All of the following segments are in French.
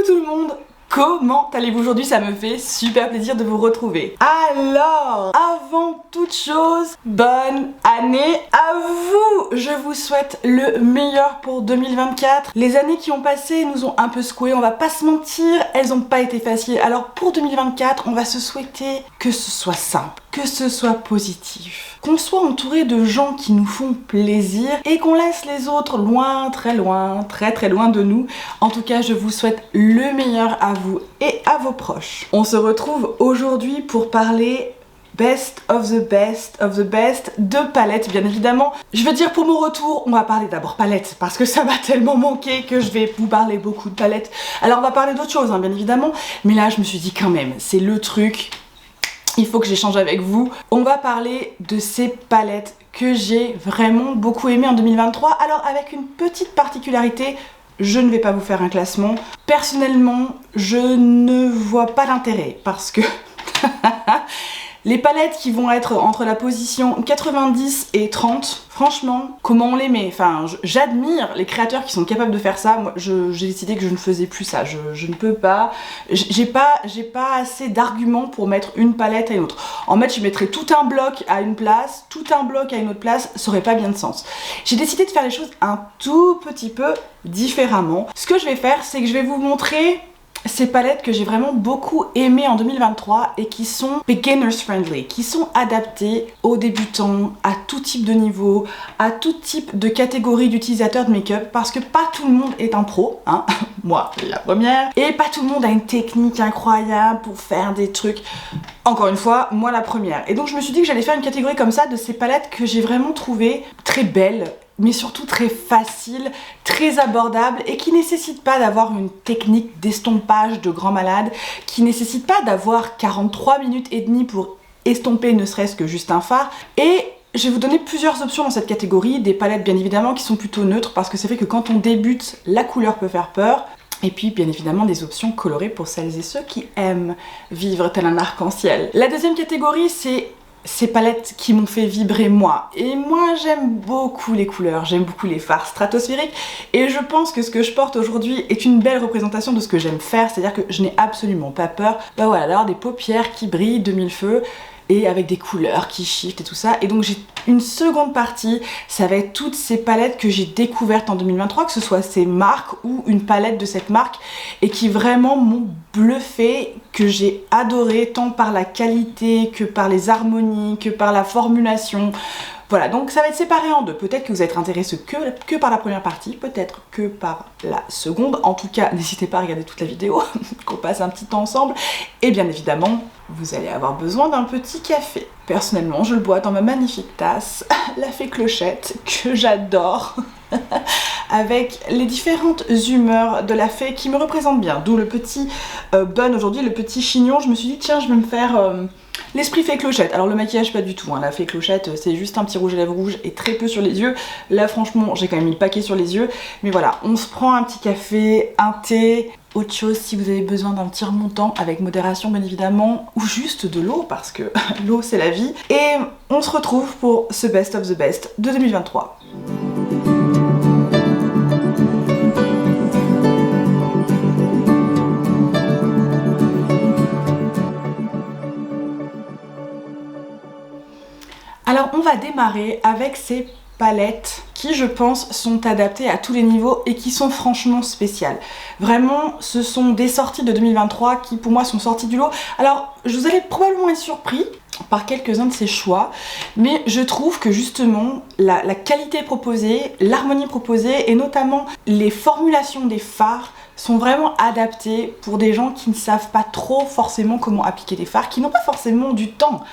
Coucou tout le monde, comment allez-vous aujourd'hui? Ça me fait super plaisir de vous retrouver. Alors, avant toute chose, bonne année à vous! Je vous souhaite le meilleur pour 2024. Les années qui ont passé nous ont un peu secoués, on va pas se mentir, elles n'ont pas été faciles. Alors pour 2024, on va se souhaiter que ce soit simple, que ce soit positif, qu'on soit entouré de gens qui nous font plaisir et qu'on laisse les autres loin, très loin de nous. En tout cas, je vous souhaite le meilleur à vous et à vos proches. On se retrouve aujourd'hui pour parler best of the best de palettes, bien évidemment. Je veux dire, pour mon retour, on va parler d'abord palettes parce que ça m'a tellement manqué que je vais vous parler beaucoup de palettes. Alors on va parler d'autres choses, hein, bien évidemment, mais là je me suis dit quand même, c'est le truc, il faut que j'échange avec vous. On va parler de ces palettes que j'ai vraiment beaucoup aimées en 2023. Alors avec une petite particularité, je ne vais pas vous faire un classement. Personnellement, je ne vois pas l'intérêt parce que les palettes qui vont être entre la position 90 et 30, franchement, comment on les met? Enfin, j'admire les créateurs qui sont capables de faire ça. Moi, j'ai décidé que je ne faisais plus ça. Je ne peux pas. J'ai pas assez d'arguments pour mettre une palette à une autre. En fait, je mettrais tout un bloc à une place, tout un bloc à une autre place, ça aurait pas bien de sens. J'ai décidé de faire les choses un tout petit peu différemment. Ce que je vais faire, c'est que je vais vous montrer ces palettes que j'ai vraiment beaucoup aimées en 2023 et qui sont beginners friendly, qui sont adaptées aux débutants, à tout type de niveau, à tout type de catégorie d'utilisateurs de make-up, parce que pas tout le monde est un pro, hein, moi la première, et pas tout le monde a une technique incroyable pour faire des trucs. Encore une fois, moi la première. Et donc je me suis dit que j'allais faire une catégorie comme ça de ces palettes que j'ai vraiment trouvées très belles, mais surtout très facile, très abordable et qui nécessite pas d'avoir une technique d'estompage de grand malade, qui nécessite pas d'avoir 43 minutes et demie pour estomper ne serait-ce que juste un fard. Et je vais vous donner plusieurs options dans cette catégorie, des palettes bien évidemment qui sont plutôt neutres parce que c'est vrai que quand on débute, la couleur peut faire peur. Et puis bien évidemment des options colorées pour celles et ceux qui aiment vivre tel un arc-en-ciel. La deuxième catégorie, c'est ces palettes qui m'ont fait vibrer moi. Et moi j'aime beaucoup les couleurs, j'aime beaucoup les fards stratosphériques et je pense que ce que je porte aujourd'hui est une belle représentation de ce que j'aime faire, c'est-à-dire que je n'ai absolument pas peur d'avoir des paupières qui brillent de mille feux et avec des couleurs qui shiftent et tout ça. Et donc j'ai une seconde partie, ça va être toutes ces palettes que j'ai découvertes en 2023, que ce soit ces marques ou une palette de cette marque et qui vraiment m'ont bluffé, que j'ai adoré tant par la qualité que par les harmonies, que par la formulation. Voilà, donc ça va être séparé en deux. Peut-être que vous êtes intéressé que par la première partie, peut-être que par la seconde. En tout cas, n'hésitez pas à regarder toute la vidéo, qu'on passe un petit temps ensemble. Et bien évidemment, vous allez avoir besoin d'un petit café. Personnellement, je le bois dans ma magnifique tasse, la fée clochette, que j'adore, avec les différentes humeurs de la fée qui me représentent bien. D'où le petit bun aujourd'hui, le petit chignon. Je me suis dit, tiens, je vais me faire l'esprit fée clochette. Alors le maquillage pas du tout, hein. La fée clochette c'est juste un petit rouge à lèvres rouge et très peu sur les yeux. Là franchement j'ai quand même mis le paquet sur les yeux. Mais voilà, on se prend un petit café, un thé, autre chose si vous avez besoin d'un petit remontant avec modération bien évidemment, ou juste de l'eau parce que l'eau c'est la vie. Et on se retrouve pour ce best of the best de 2023. Alors on va démarrer avec ces palettes qui je pense sont adaptées à tous les niveaux et qui sont franchement spéciales. Vraiment ce sont des sorties de 2023 qui pour moi sont sorties du lot. Alors vous allez probablement être surpris par quelques-uns de ces choix, mais je trouve que justement la qualité proposée, l'harmonie proposée et notamment les formulations des fards sont vraiment adaptées pour des gens qui ne savent pas trop forcément comment appliquer des fards, qui n'ont pas forcément du temps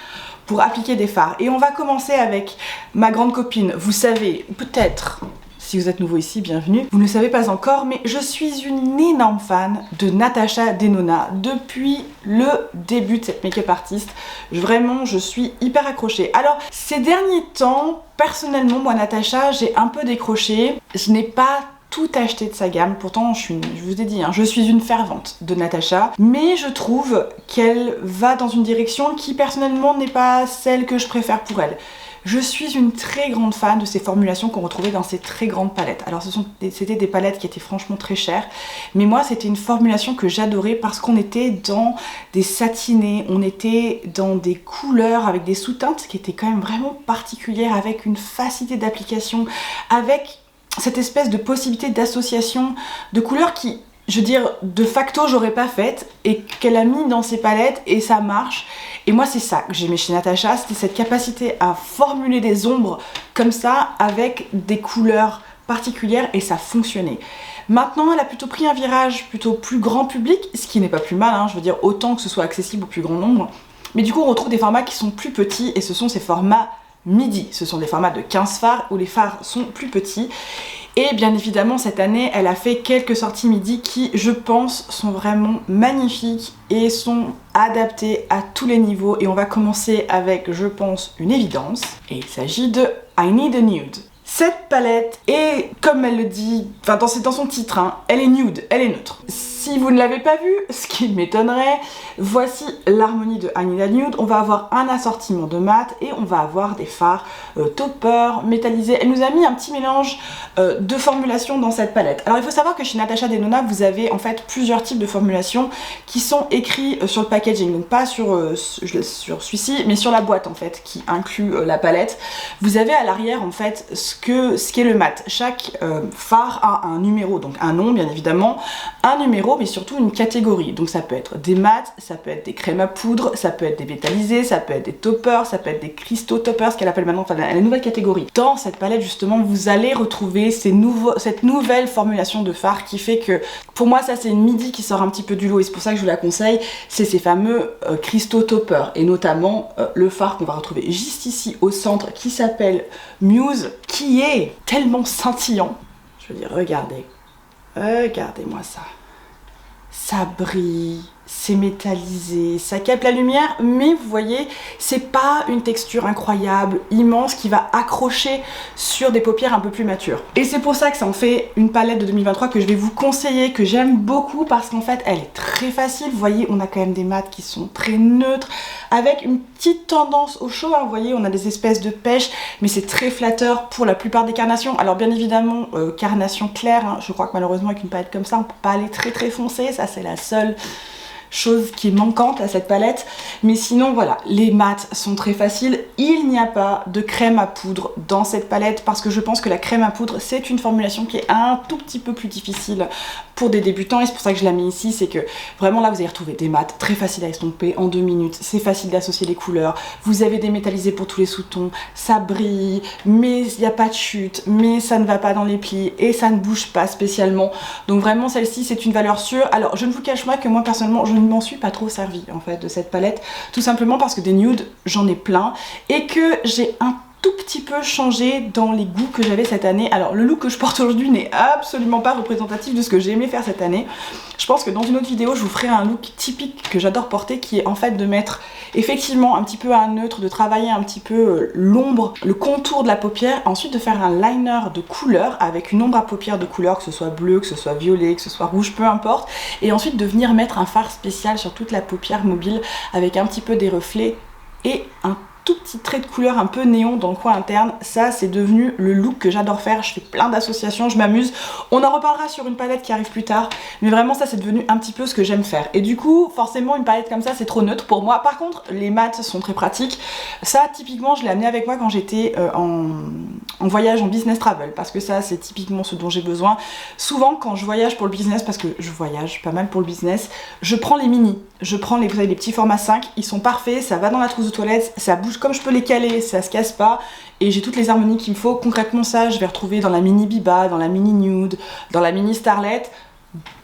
pour appliquer des fards. Et on va commencer avec ma grande copine. Vous savez, peut-être, si vous êtes nouveau ici, bienvenue. Vous ne le savez pas encore, mais je suis une énorme fan de Natasha Denona depuis le début de cette make-up artiste. Vraiment, je suis hyper accrochée. Alors, ces derniers temps, personnellement, moi, Natasha, j'ai un peu décroché. Je n'ai pas tout acheté de sa gamme, pourtant je vous ai dit, hein, je suis une fervente de Natasha, mais je trouve qu'elle va dans une direction qui personnellement n'est pas celle que je préfère pour elle. Je suis une très grande fan de ces formulations qu'on retrouvait dans ces très grandes palettes. Alors c'était des palettes qui étaient franchement très chères, mais moi c'était une formulation que j'adorais parce qu'on était dans des satinés, on était dans des couleurs avec des sous-teintes qui étaient quand même vraiment particulières, avec une facilité d'application, avec cette espèce de possibilité d'association de couleurs qui, je veux dire, de facto j'aurais pas faite et qu'elle a mis dans ses palettes et ça marche. Et moi c'est ça que j'aimais chez Natasha, c'était cette capacité à formuler des ombres comme ça avec des couleurs particulières et ça fonctionnait. Maintenant elle a plutôt pris un virage plutôt plus grand public, ce qui n'est pas plus mal, hein, je veux dire autant que ce soit accessible au plus grand nombre. Mais du coup on retrouve des formats qui sont plus petits et ce sont ces formats midi, ce sont des formats de 15 fards où les fards sont plus petits. Et bien évidemment cette année elle a fait quelques sorties midi qui je pense sont vraiment magnifiques et sont adaptées à tous les niveaux et on va commencer avec je pense une évidence et il s'agit de I Need a Nude. Cette palette est, comme elle le dit, enfin dans son titre, hein, elle est nude, elle est neutre. Si vous ne l'avez pas vu, ce qui m'étonnerait, voici l'harmonie de I Need a Nude. On va avoir un assortiment de mat et on va avoir des fards topper, métallisés. Elle nous a mis un petit mélange de formulations dans cette palette. Alors il faut savoir que chez Natasha Denona, vous avez en fait plusieurs types de formulations qui sont écrits sur le packaging. Donc pas sur celui-ci, mais sur la boîte en fait, qui inclut la palette. Vous avez à l'arrière en fait ce qu'est le mat. Chaque fard a un numéro, donc un nom bien évidemment, un numéro mais surtout une catégorie. Donc ça peut être des mats, ça peut être des crèmes à poudre, ça peut être des métallisés, ça peut être des toppers, ça peut être des cristaux toppers, ce qu'elle appelle maintenant la nouvelle catégorie. Dans cette palette justement vous allez retrouver cette nouvelle formulation de fard qui fait que pour moi ça c'est une midi qui sort un petit peu du lot et c'est pour ça que je vous la conseille, c'est ces fameux cristaux toppers et notamment le fard qu'on va retrouver juste ici au centre qui s'appelle Muse, qui est tellement scintillant. Je veux dire regardez-moi ça. Ça brille, c'est métallisé, ça capte la lumière, mais vous voyez, c'est pas une texture incroyable, immense, qui va accrocher sur des paupières un peu plus matures. Et c'est pour ça que ça en fait une palette de 2023 que je vais vous conseiller, que j'aime beaucoup, parce qu'en fait, elle est très facile. Vous voyez, on a quand même des mats qui sont très neutres, avec une petite tendance au chaud, hein. Vous voyez, on a des espèces de pêche, mais c'est très flatteur pour la plupart des carnations. Alors bien évidemment, carnation claire, hein. Je crois que malheureusement avec une palette comme ça, on peut pas aller très foncé, ça c'est la seule chose qui est manquante à cette palette, mais sinon voilà, les mats sont très faciles. Il n'y a pas de crème à poudre dans cette palette parce que je pense que la crème à poudre c'est une formulation qui est un tout petit peu plus difficile pour des débutants et c'est pour ça que je la mets ici. C'est que vraiment là vous allez retrouver des mats très faciles à estomper en 2 minutes, c'est facile d'associer les couleurs, vous avez des métallisés pour tous les sous-tons, ça brille mais il n'y a pas de chute, mais ça ne va pas dans les plis et ça ne bouge pas spécialement, donc vraiment celle-ci c'est une valeur sûre. Alors je ne vous cache pas que moi personnellement je ne m'en suis pas trop servie en fait de cette palette, tout simplement parce que des nudes j'en ai plein et que j'ai un tout petit peu changé dans les goûts que j'avais cette année. Alors le look que je porte aujourd'hui n'est absolument pas représentatif de ce que j'ai aimé faire cette année. Je pense que dans une autre vidéo je vous ferai un look typique que j'adore porter, qui est en fait de mettre effectivement un petit peu à neutre, de travailler un petit peu l'ombre, le contour de la paupière, ensuite de faire un liner de couleur avec une ombre à paupières de couleur, que ce soit bleu, que ce soit violet, que ce soit rouge, peu importe, et ensuite de venir mettre un fard spécial sur toute la paupière mobile avec un petit peu des reflets et un tout petit trait de couleur un peu néon dans le coin interne. Ça c'est devenu le look que j'adore faire, je fais plein d'associations, je m'amuse. On en reparlera sur une palette qui arrive plus tard, mais vraiment ça c'est devenu un petit peu ce que j'aime faire. Et du coup forcément une palette comme ça c'est trop neutre pour moi. Par contre les mats sont très pratiques. Ça typiquement je l'ai amené avec moi quand j'étais en voyage, en business travel, parce que ça c'est typiquement ce dont j'ai besoin. Souvent quand je voyage pour le business, parce que je voyage pas mal pour le business, je prends les mini, je prends vous savez, les petits formats 5, ils sont parfaits, ça va dans la trousse de toilette, ça bouge comme je peux les caler, ça se casse pas et j'ai toutes les harmonies qu'il me faut. Concrètement ça je vais retrouver dans la mini Biba, dans la mini Nude, dans la mini Starlet.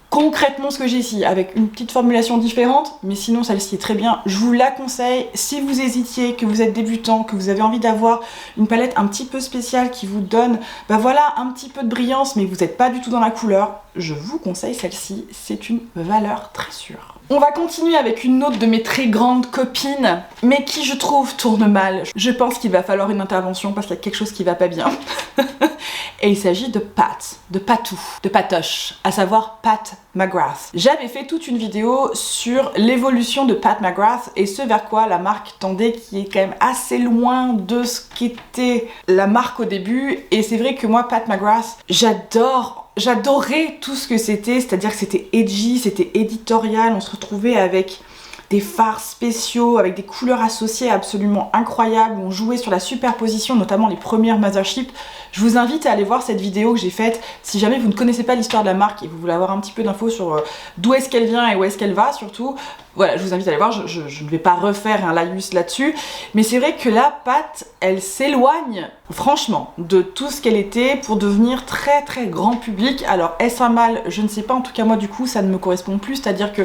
Concrètement ce que j'ai ici avec une petite formulation différente, mais sinon celle-ci est très bien, je vous la conseille. Si vous hésitiez, que vous êtes débutant, que vous avez envie d'avoir une palette un petit peu spéciale qui vous donne voilà un petit peu de brillance mais vous n'êtes pas du tout dans la couleur, je vous conseille celle-ci, c'est une valeur très sûre. On va continuer avec une autre de mes très grandes copines, mais qui je trouve tourne mal. Je pense qu'il va falloir une intervention parce qu'il y a quelque chose qui va pas bien. Et il s'agit de Pat, de Patou, de Patoche, à savoir Pat McGrath. J'avais fait toute une vidéo sur l'évolution de Pat McGrath et ce vers quoi la marque tendait, qui est quand même assez loin de ce qu'était la marque au début. Et c'est vrai que moi, Pat McGrath, j'adorais tout ce que c'était, c'est-à-dire que c'était edgy, c'était éditorial, on se retrouvait avec des fards spéciaux, avec des couleurs associées absolument incroyables, on jouait sur la superposition, notamment les premières Mothership. Je vous invite à aller voir cette vidéo que j'ai faite, si jamais vous ne connaissez pas l'histoire de la marque et vous voulez avoir un petit peu d'infos sur d'où est-ce qu'elle vient et où est-ce qu'elle va surtout. Voilà, je vous invite à aller voir, je ne vais pas refaire un laïus là-dessus, mais c'est vrai que là, Pat, elle s'éloigne, franchement, de tout ce qu'elle était pour devenir très très grand public. Alors, est-ce un mal? Je ne sais pas, en tout cas moi du coup, ça ne me correspond plus, c'est-à-dire que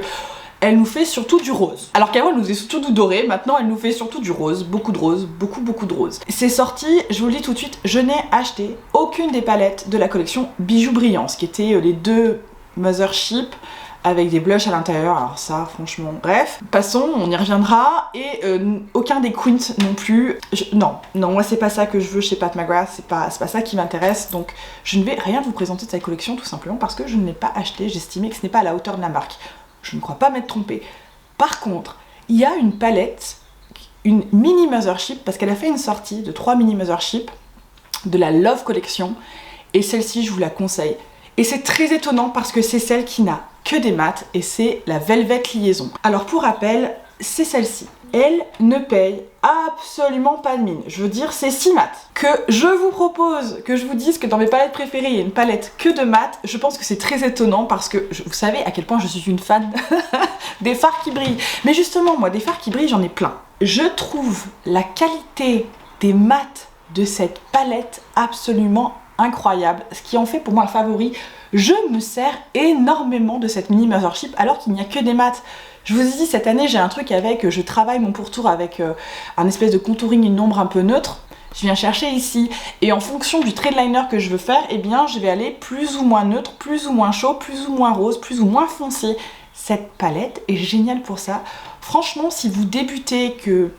elle nous fait surtout du rose. Alors qu'avant elle nous faisait surtout du doré, maintenant elle nous fait surtout du rose, beaucoup de rose, beaucoup de rose. C'est sorti, je vous le dis tout de suite, je n'ai acheté aucune des palettes de la collection Bijoux Brillants, qui étaient les deux Mothership avec des blushs à l'intérieur, alors ça franchement, bref. Passons, on y reviendra, et aucun des Quint non plus. Non, moi c'est pas ça que je veux chez Pat McGrath, c'est pas ça qui m'intéresse, donc je ne vais rien vous présenter de cette collection tout simplement parce que je ne l'ai pas acheté, j'estimais que ce n'est pas à la hauteur de la marque. Je ne crois pas m'être trompée. Par contre, il y a une palette, une mini Mothership, parce qu'elle a fait une sortie de 3 mini Mothership de la Love Collection, et celle-ci, je vous la conseille. Et c'est très étonnant parce que c'est celle qui n'a que des mats, et c'est la Velvet Liaison. Alors pour rappel, c'est celle-ci. Elle ne paye absolument pas de mine. Je veux dire, c'est 6 mats. Que je vous propose, que je vous dise que dans mes palettes préférées, il y a une palette que de mats, je pense que c'est très étonnant parce que vous savez à quel point je suis une fan des fards qui brillent. Mais justement, moi, des fards qui brillent, j'en ai plein. Je trouve la qualité des mats de cette palette absolument incroyable, ce qui en fait pour moi un favori. Je me sers énormément de cette mini Mothership alors qu'il n'y a que des mats. Je vous ai dit, cette année j'ai un truc avec, je travaille mon pourtour avec un espèce de contouring, une ombre un peu neutre. Je viens chercher ici et en fonction du trait de liner que je veux faire, eh bien je vais aller plus ou moins neutre, plus ou moins chaud, plus ou moins rose, plus ou moins foncé. Cette palette est géniale pour ça. Franchement, si vous débutez, que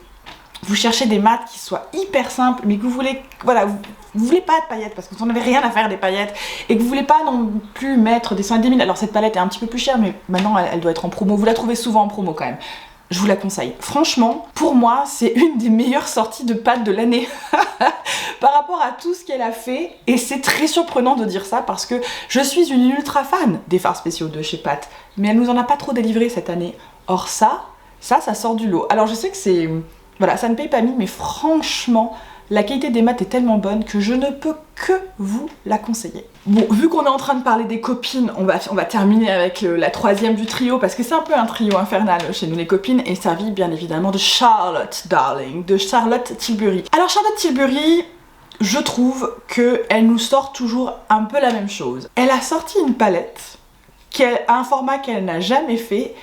vous cherchez des mats qui soient hyper simples, mais que vous voulez, voilà, vous voulez pas de paillettes parce que vous n'en avez rien à faire des paillettes et que vous voulez pas non plus mettre des 5 000. Alors cette palette est un petit peu plus chère, mais maintenant elle doit être en promo. Vous la trouvez souvent en promo quand même. Je vous la conseille. Franchement, pour moi, c'est une des meilleures sorties de Pat de l'année par rapport à tout ce qu'elle a fait. Et c'est très surprenant de dire ça parce que je suis une ultra fan des fards spéciaux de chez Pat, mais elle nous en a pas trop délivré cette année. Or ça sort du lot. Alors je sais que c'est... Voilà, ça ne paye pas mine, mais franchement, la qualité des mats est tellement bonne que je ne peux que vous la conseiller. Bon, vu qu'on est en train de parler des copines, on va terminer avec la troisième du trio, parce que c'est un peu un trio infernal chez nous les copines, et ça vit bien évidemment de Charlotte Darling, de Charlotte Tilbury. Alors Charlotte Tilbury, je trouve qu'elle nous sort toujours un peu la même chose. Elle a sorti une palette, un format qu'elle n'a jamais fait,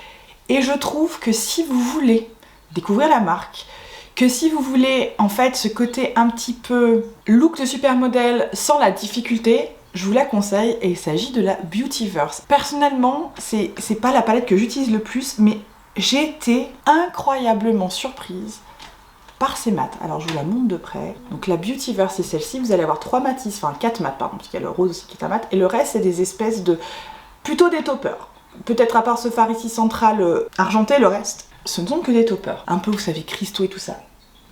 et je trouve que si vous voulez découvrir la marque, que si vous voulez en fait ce côté un petit peu look de supermodèle sans la difficulté, je vous la conseille et il s'agit de la Beautyverse. Personnellement, c'est pas la palette que j'utilise le plus, mais j'ai été incroyablement surprise par ces mats. Alors je vous la montre de près. Donc la Beautyverse c'est celle-ci, vous allez avoir 3 matisses, enfin 4 mats pardon, parce qu'il y a le rose aussi qui est un mat, et le reste c'est des espèces de... plutôt des toppers. Peut-être à part ce fard ici central argenté, le reste, ce ne sont que des toppers. Un peu, vous savez, cristaux et tout ça.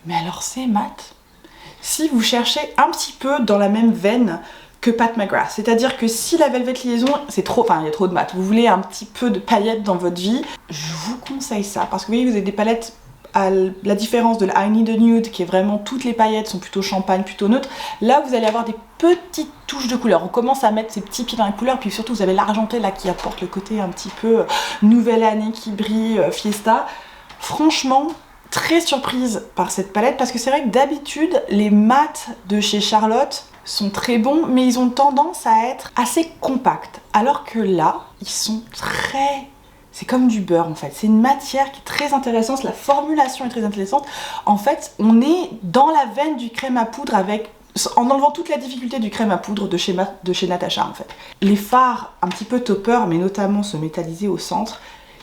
Mais alors ces mats, si vous cherchez un petit peu dans la même veine que Pat McGrath, c'est-à-dire que si la Velvet Liaison, c'est trop, enfin il y a trop de mats, vous voulez un petit peu de paillettes dans votre vie, je vous conseille ça, parce que vous voyez, vous avez des palettes, à la différence de la I Need a Nude, qui est vraiment, toutes les paillettes sont plutôt champagne, plutôt neutres, là vous allez avoir des petites touches de couleur, on commence à mettre ces petits pieds dans la couleur, puis surtout vous avez l'argenté là qui apporte le côté un petit peu nouvelle année qui brille, fiesta. Franchement, très surprise par cette palette parce que c'est vrai que d'habitude les mats de chez Charlotte sont très bons mais ils ont tendance à être assez compacts alors que là ils sont très... c'est comme du beurre en fait, c'est une matière qui est très intéressante, la formulation est très intéressante. En fait on est dans la veine du crème à poudre avec... en enlevant toute la difficulté du crème à poudre de chez Natasha en fait. Les fards un petit peu topper mais notamment ce métallisé au centre,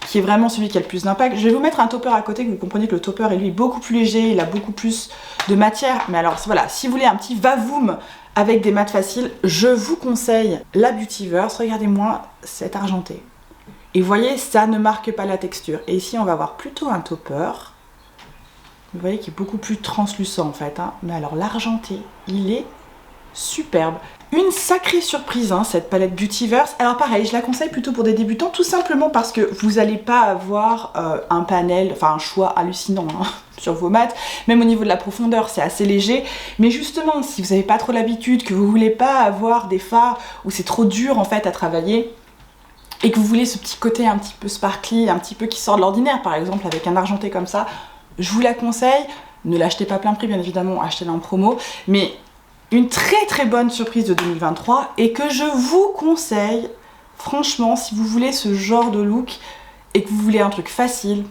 qui est vraiment celui qui a le plus d'impact. Je vais vous mettre un topper à côté, que vous compreniez que le topper est lui beaucoup plus léger, il a beaucoup plus de matière. Mais alors voilà, si vous voulez un petit va-voom avec des mats faciles, je vous conseille la Beautyverse. Regardez-moi cet argenté. Et vous voyez, ça ne marque pas la texture. Et ici, on va avoir plutôt un topper. Vous voyez qu'il est beaucoup plus translucent en fait. Hein. Mais alors l'argenté, il est superbe. Une sacrée surprise, hein, cette palette Beautyverse. Alors pareil, je la conseille plutôt pour des débutants, tout simplement parce que vous n'allez pas avoir un panel, enfin un choix hallucinant hein, sur vos mats. Même au niveau de la profondeur, c'est assez léger. Mais justement, si vous n'avez pas trop l'habitude, que vous voulez pas avoir des fards où c'est trop dur en fait à travailler, et que vous voulez ce petit côté un petit peu sparkly, un petit peu qui sort de l'ordinaire, par exemple avec un argenté comme ça, je vous la conseille. Ne l'achetez pas plein prix, bien évidemment, achetez-la en promo. Mais une très très bonne surprise de 2023 et que je vous conseille, franchement, si vous voulez ce genre de look et que vous voulez un truc facile,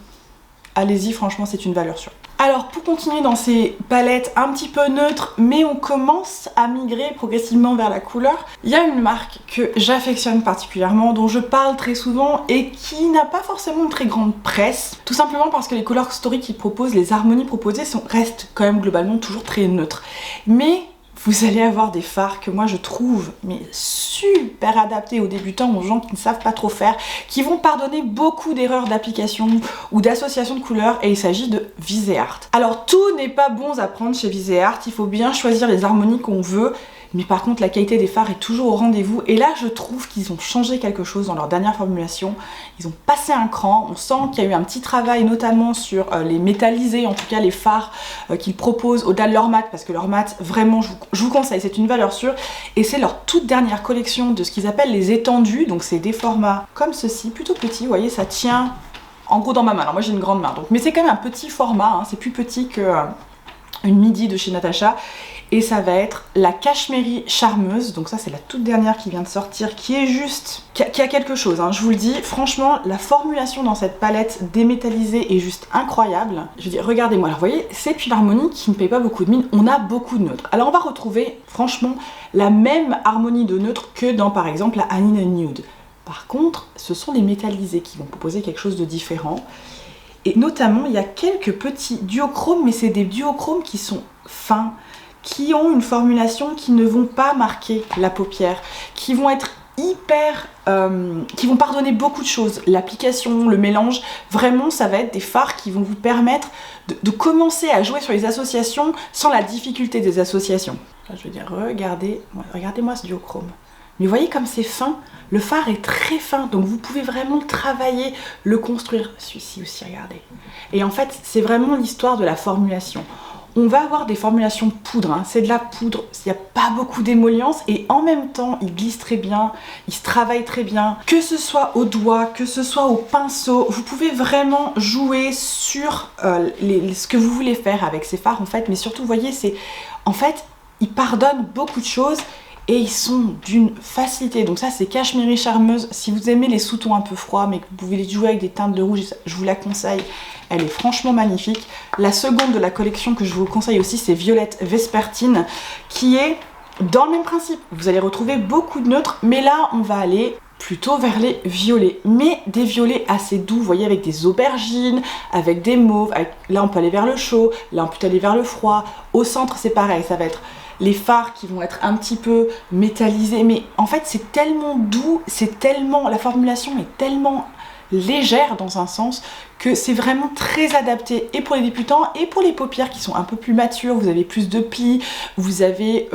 allez-y, franchement, c'est une valeur sûre. Alors pour continuer dans ces palettes un petit peu neutres, mais on commence à migrer progressivement vers la couleur, il y a une marque que j'affectionne particulièrement, dont je parle très souvent et qui n'a pas forcément une très grande presse, tout simplement parce que les color story qu'ils proposent, les harmonies proposées restent quand même globalement toujours très neutres. Mais vous allez avoir des fards que moi je trouve mais super adaptés aux débutants, aux gens qui ne savent pas trop faire, qui vont pardonner beaucoup d'erreurs d'application ou d'association de couleurs, et il s'agit de Viseart. Alors tout n'est pas bon à prendre chez Viseart, il faut bien choisir les harmonies qu'on veut, mais par contre la qualité des fards est toujours au rendez-vous, et là je trouve qu'ils ont changé quelque chose dans leur dernière formulation. Ils ont passé un cran, on sent qu'il y a eu un petit travail notamment sur les métallisés, en tout cas les fards qu'ils proposent au-delà de leur mat, parce que leur mat vraiment je vous conseille, c'est une valeur sûre, et c'est leur toute dernière collection de ce qu'ils appellent les étendus, donc c'est des formats comme ceci, plutôt petits, vous voyez ça tient en gros dans ma main, alors moi j'ai une grande main, donc, mais c'est quand même un petit format, hein, c'est plus petit que une midi de chez Natasha. Et ça va être la Cashmere Charmeuse, donc ça c'est la toute dernière qui vient de sortir, qui est juste, qui a quelque chose, hein, je vous le dis, franchement la formulation dans cette palette démétallisée est juste incroyable. Je veux dire, regardez-moi, alors vous voyez, c'est une harmonie qui ne paye pas beaucoup de mine, on a beaucoup de neutres. Alors on va retrouver franchement la même harmonie de neutres que dans par exemple la Anine Nude. Par contre, ce sont les métallisés qui vont proposer quelque chose de différent. Et notamment, il y a quelques petits duochromes, mais c'est des duochromes qui sont fins, qui ont une formulation qui ne vont pas marquer la paupière, qui vont être hyper... qui vont pardonner beaucoup de choses. L'application, le mélange, vraiment ça va être des fards qui vont vous permettre de commencer à jouer sur les associations sans la difficulté des associations. Là, je veux dire, regardez-moi ce duochrome. Mais vous voyez comme c'est fin, le fard est très fin, donc vous pouvez vraiment le travailler, le construire. Celui-ci aussi, regardez. Et en fait, c'est vraiment l'histoire de la formulation. On va avoir des formulations poudre, hein. C'est de la poudre, il n'y a pas beaucoup d'émollience et en même temps il glisse très bien, il se travaille très bien. Que ce soit au doigt, que ce soit au pinceau, vous pouvez vraiment jouer sur ce que vous voulez faire avec ces fards en fait, mais surtout vous voyez, en fait, ils pardonnent beaucoup de choses et ils sont d'une facilité. Donc ça c'est Cashmere Charmeuse, si vous aimez les sous-tons un peu froids mais que vous pouvez les jouer avec des teintes de rouge, je vous la conseille. Elle est franchement magnifique. La seconde de la collection que je vous conseille aussi, c'est Violette Vespertine, qui est dans le même principe. Vous allez retrouver beaucoup de neutres, mais là, on va aller plutôt vers les violets. Mais des violets assez doux, vous voyez, avec des aubergines, avec des mauves. Là, on peut aller vers le chaud, là, on peut aller vers le froid. Au centre, c'est pareil, ça va être les fards qui vont être un petit peu métallisés. Mais en fait, c'est tellement doux, la formulation est tellement légère dans un sens que c'est vraiment très adapté et pour les débutants et pour les paupières qui sont un peu plus matures. Vous avez plus de plis, vous avez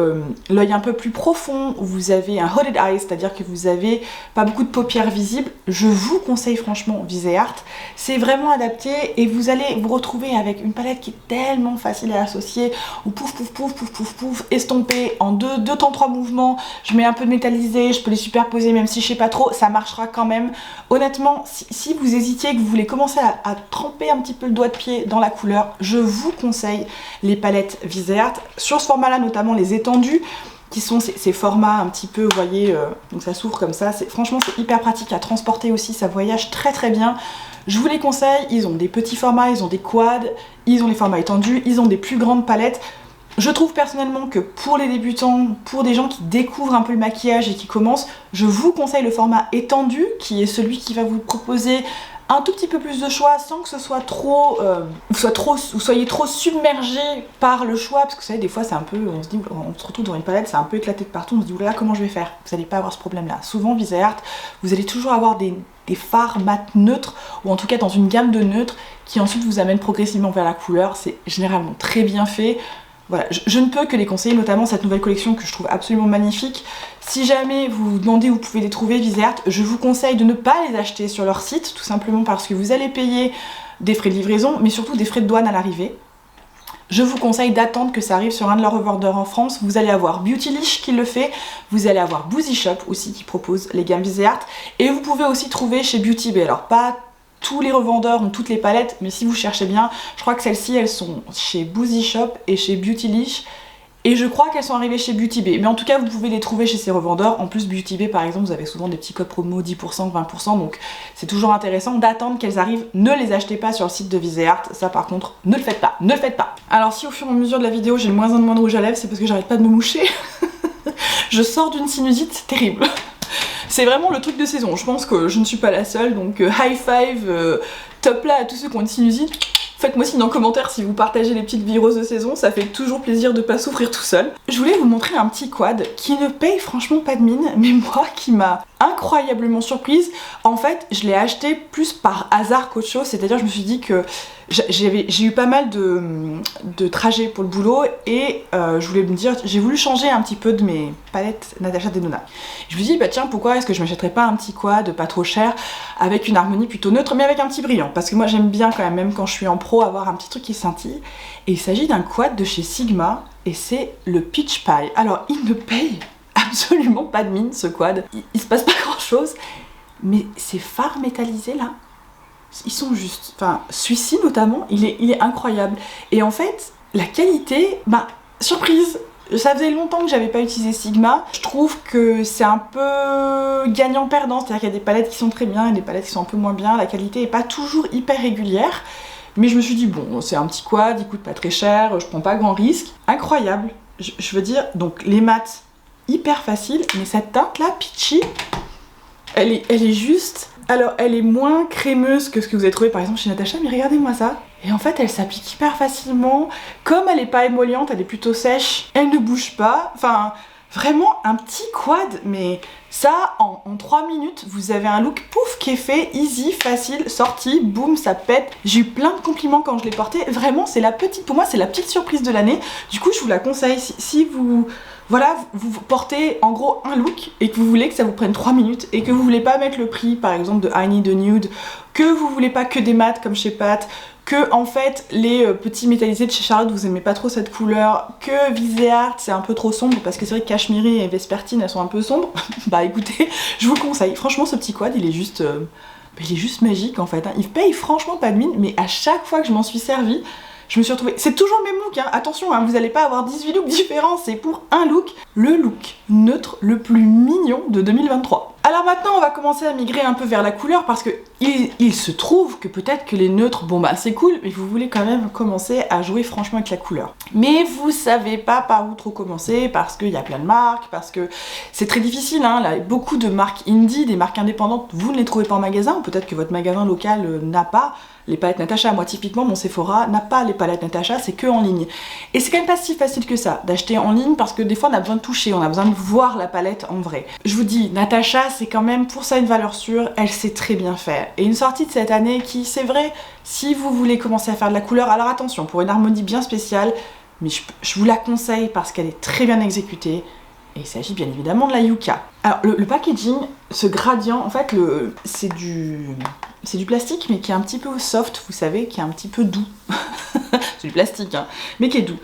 l'œil un peu plus profond, vous avez un hooded eye, c'est-à-dire que vous avez pas beaucoup de paupières visibles. Je vous conseille franchement Viseart, c'est vraiment adapté et vous allez vous retrouver avec une palette qui est tellement facile à associer, où pouf pouf pouf pouf pouf pouf, estompé en deux temps 3 mouvements, je mets un peu de métallisé, je peux les superposer même si je sais pas trop, ça marchera quand même. Honnêtement, si vous hésitiez, que vous voulez commencer à tremper un petit peu le doigt de pied dans la couleur, je vous conseille les palettes Viseart. Sur ce format-là, notamment les étendus, qui sont ces formats un petit peu, vous voyez, donc ça s'ouvre comme ça. Franchement, c'est hyper pratique à transporter aussi, ça voyage très très bien. Je vous les conseille, ils ont des petits formats, ils ont des quads, ils ont les formats étendus, ils ont des plus grandes palettes. Je trouve personnellement que pour les débutants, pour des gens qui découvrent un peu le maquillage et qui commencent, je vous conseille le format étendu, qui est celui qui va vous proposer un tout petit peu plus de choix sans que ce soit trop, vous soyez trop submergé par le choix, parce que vous savez des fois c'est un peu, on se dit, on se retrouve dans une palette, c'est un peu éclaté de partout, on se dit oulala comment je vais faire. Vous n'allez pas avoir ce problème là. Souvent Viseart, vous allez toujours avoir des fards mat neutres, ou en tout cas dans une gamme de neutres qui ensuite vous amène progressivement vers la couleur. C'est généralement très bien fait. Voilà, je ne peux que les conseiller, notamment cette nouvelle collection que je trouve absolument magnifique. Si jamais vous vous demandez où vous pouvez les trouver, Viseart, je vous conseille de ne pas les acheter sur leur site, tout simplement parce que vous allez payer des frais de livraison, mais surtout des frais de douane à l'arrivée. Je vous conseille d'attendre que ça arrive sur un de leurs revendeurs en France. Vous allez avoir Beautylish qui le fait, vous allez avoir Boozy Shop aussi qui propose les gammes Viseart, et vous pouvez aussi trouver chez Beauty Bay. Alors pas tous les revendeurs ont toutes les palettes, mais si vous cherchez bien, je crois que celles-ci elles sont chez Boozy Shop et chez Beautylish, et je crois qu'elles sont arrivées chez Beauty Bay, mais en tout cas vous pouvez les trouver chez ces revendeurs. En plus Beauty Bay par exemple, vous avez souvent des petits codes promo 10%, 20%, donc c'est toujours intéressant d'attendre qu'elles arrivent. Ne les achetez pas sur le site de Viseart, ça par contre ne le faites pas, ne le faites pas. Alors si au fur et à mesure de la vidéo j'ai de moins en moins de rouge à lèvres, c'est parce que j'arrête pas de me moucher. Je sors d'une sinusite terrible. C'est vraiment le truc de saison, je pense que je ne suis pas la seule, donc high five, top là à tous ceux qui ont une sinusite. Faites-moi signe en commentaire si vous partagez les petites viroses de saison, ça fait toujours plaisir de pas souffrir tout seul. Je voulais vous montrer un petit quad qui ne paye franchement pas de mine, mais moi qui m'a incroyablement surprise. En fait, je l'ai acheté plus par hasard qu'autre chose, c'est-à-dire je me suis dit que j'ai eu pas mal de trajets pour le boulot et je voulais me dire, j'ai voulu changer un petit peu de mes palettes Natasha Denona. Je me suis dit bah tiens, pourquoi est-ce que je m'achèterais pas un petit quad pas trop cher avec une harmonie plutôt neutre mais avec un petit brillant, parce que moi j'aime bien quand même quand je suis en pro avoir un petit truc qui scintille, et il s'agit d'un quad de chez Sigma et c'est le Peach Pie. Alors il ne paye absolument pas de mine ce quad, il se passe pas grand chose, mais ces fards métallisés là, ils sont juste, enfin celui-ci notamment, il est incroyable. Et en fait, la qualité, bah surprise, ça faisait longtemps que j'avais pas utilisé Sigma. Je trouve que c'est un peu gagnant-perdant, c'est-à-dire qu'il y a des palettes qui sont très bien et des palettes qui sont un peu moins bien, la qualité est pas toujours hyper régulière. Mais je me suis dit bon, c'est un petit quad, il coûte pas très cher, je prends pas grand risque. Incroyable, je veux dire, donc les mats, hyper facile, mais cette teinte là, Peachy, elle est juste... Alors elle est moins crémeuse que ce que vous avez trouvé par exemple chez Natasha, mais regardez-moi ça. Et en fait elle s'applique hyper facilement. Comme elle est pas émolliente, elle est plutôt sèche, elle ne bouge pas. Enfin vraiment un petit quad, mais ça en 3 minutes vous avez un look pouf qui est fait, easy, facile, sorti, boum, ça pète. J'ai eu plein de compliments quand je l'ai porté. Vraiment c'est la petite, pour moi c'est la petite surprise de l'année. Du coup je vous la conseille si vous... Voilà, vous portez en gros un look et que vous voulez que ça vous prenne 3 minutes et que vous voulez pas mettre le prix par exemple de I Need a Nude, que vous voulez pas que des mats comme chez Pat, que en fait les petits métallisés de chez Charlotte vous aimez pas trop cette couleur, que Viseart c'est un peu trop sombre parce que c'est vrai que Cashmere et Vespertine elles sont un peu sombres. Bah écoutez, je vous le conseille, franchement ce petit quad il est juste magique en fait, hein. Il paye franchement pas de mine, mais à chaque fois que je m'en suis servi, je me suis retrouvée... C'est toujours le même look, hein. Attention, hein, vous n'allez pas avoir 18 looks différents, c'est pour un look, le look neutre le plus mignon de 2023. Alors maintenant, on va commencer à migrer un peu vers la couleur parce que il se trouve que peut-être que les neutres, bon bah c'est cool, mais vous voulez quand même commencer à jouer franchement avec la couleur. Mais vous savez pas par où trop commencer parce qu'il y a plein de marques, parce que c'est très difficile, hein. Là, beaucoup de marques indie, des marques indépendantes, vous ne les trouvez pas en magasin, ou peut-être que votre magasin local n'a pas les palettes Natasha. Moi typiquement mon Sephora n'a pas les palettes Natasha, c'est que en ligne. Et c'est quand même pas si facile que ça d'acheter en ligne parce que des fois on a besoin de toucher, on a besoin de voir la palette en vrai. Je vous dis, Natasha c'est quand même pour ça une valeur sûre, elle sait très bien faire. Et une sortie de cette année qui, c'est vrai, si vous voulez commencer à faire de la couleur, alors attention, pour une harmonie bien spéciale, mais je vous la conseille parce qu'elle est très bien exécutée. Et il s'agit bien évidemment de la Yuka. Alors le packaging, ce gradient, en fait c'est du plastique mais qui est un petit peu soft, vous savez, qui est un petit peu doux. C'est du plastique, hein, mais qui est doux.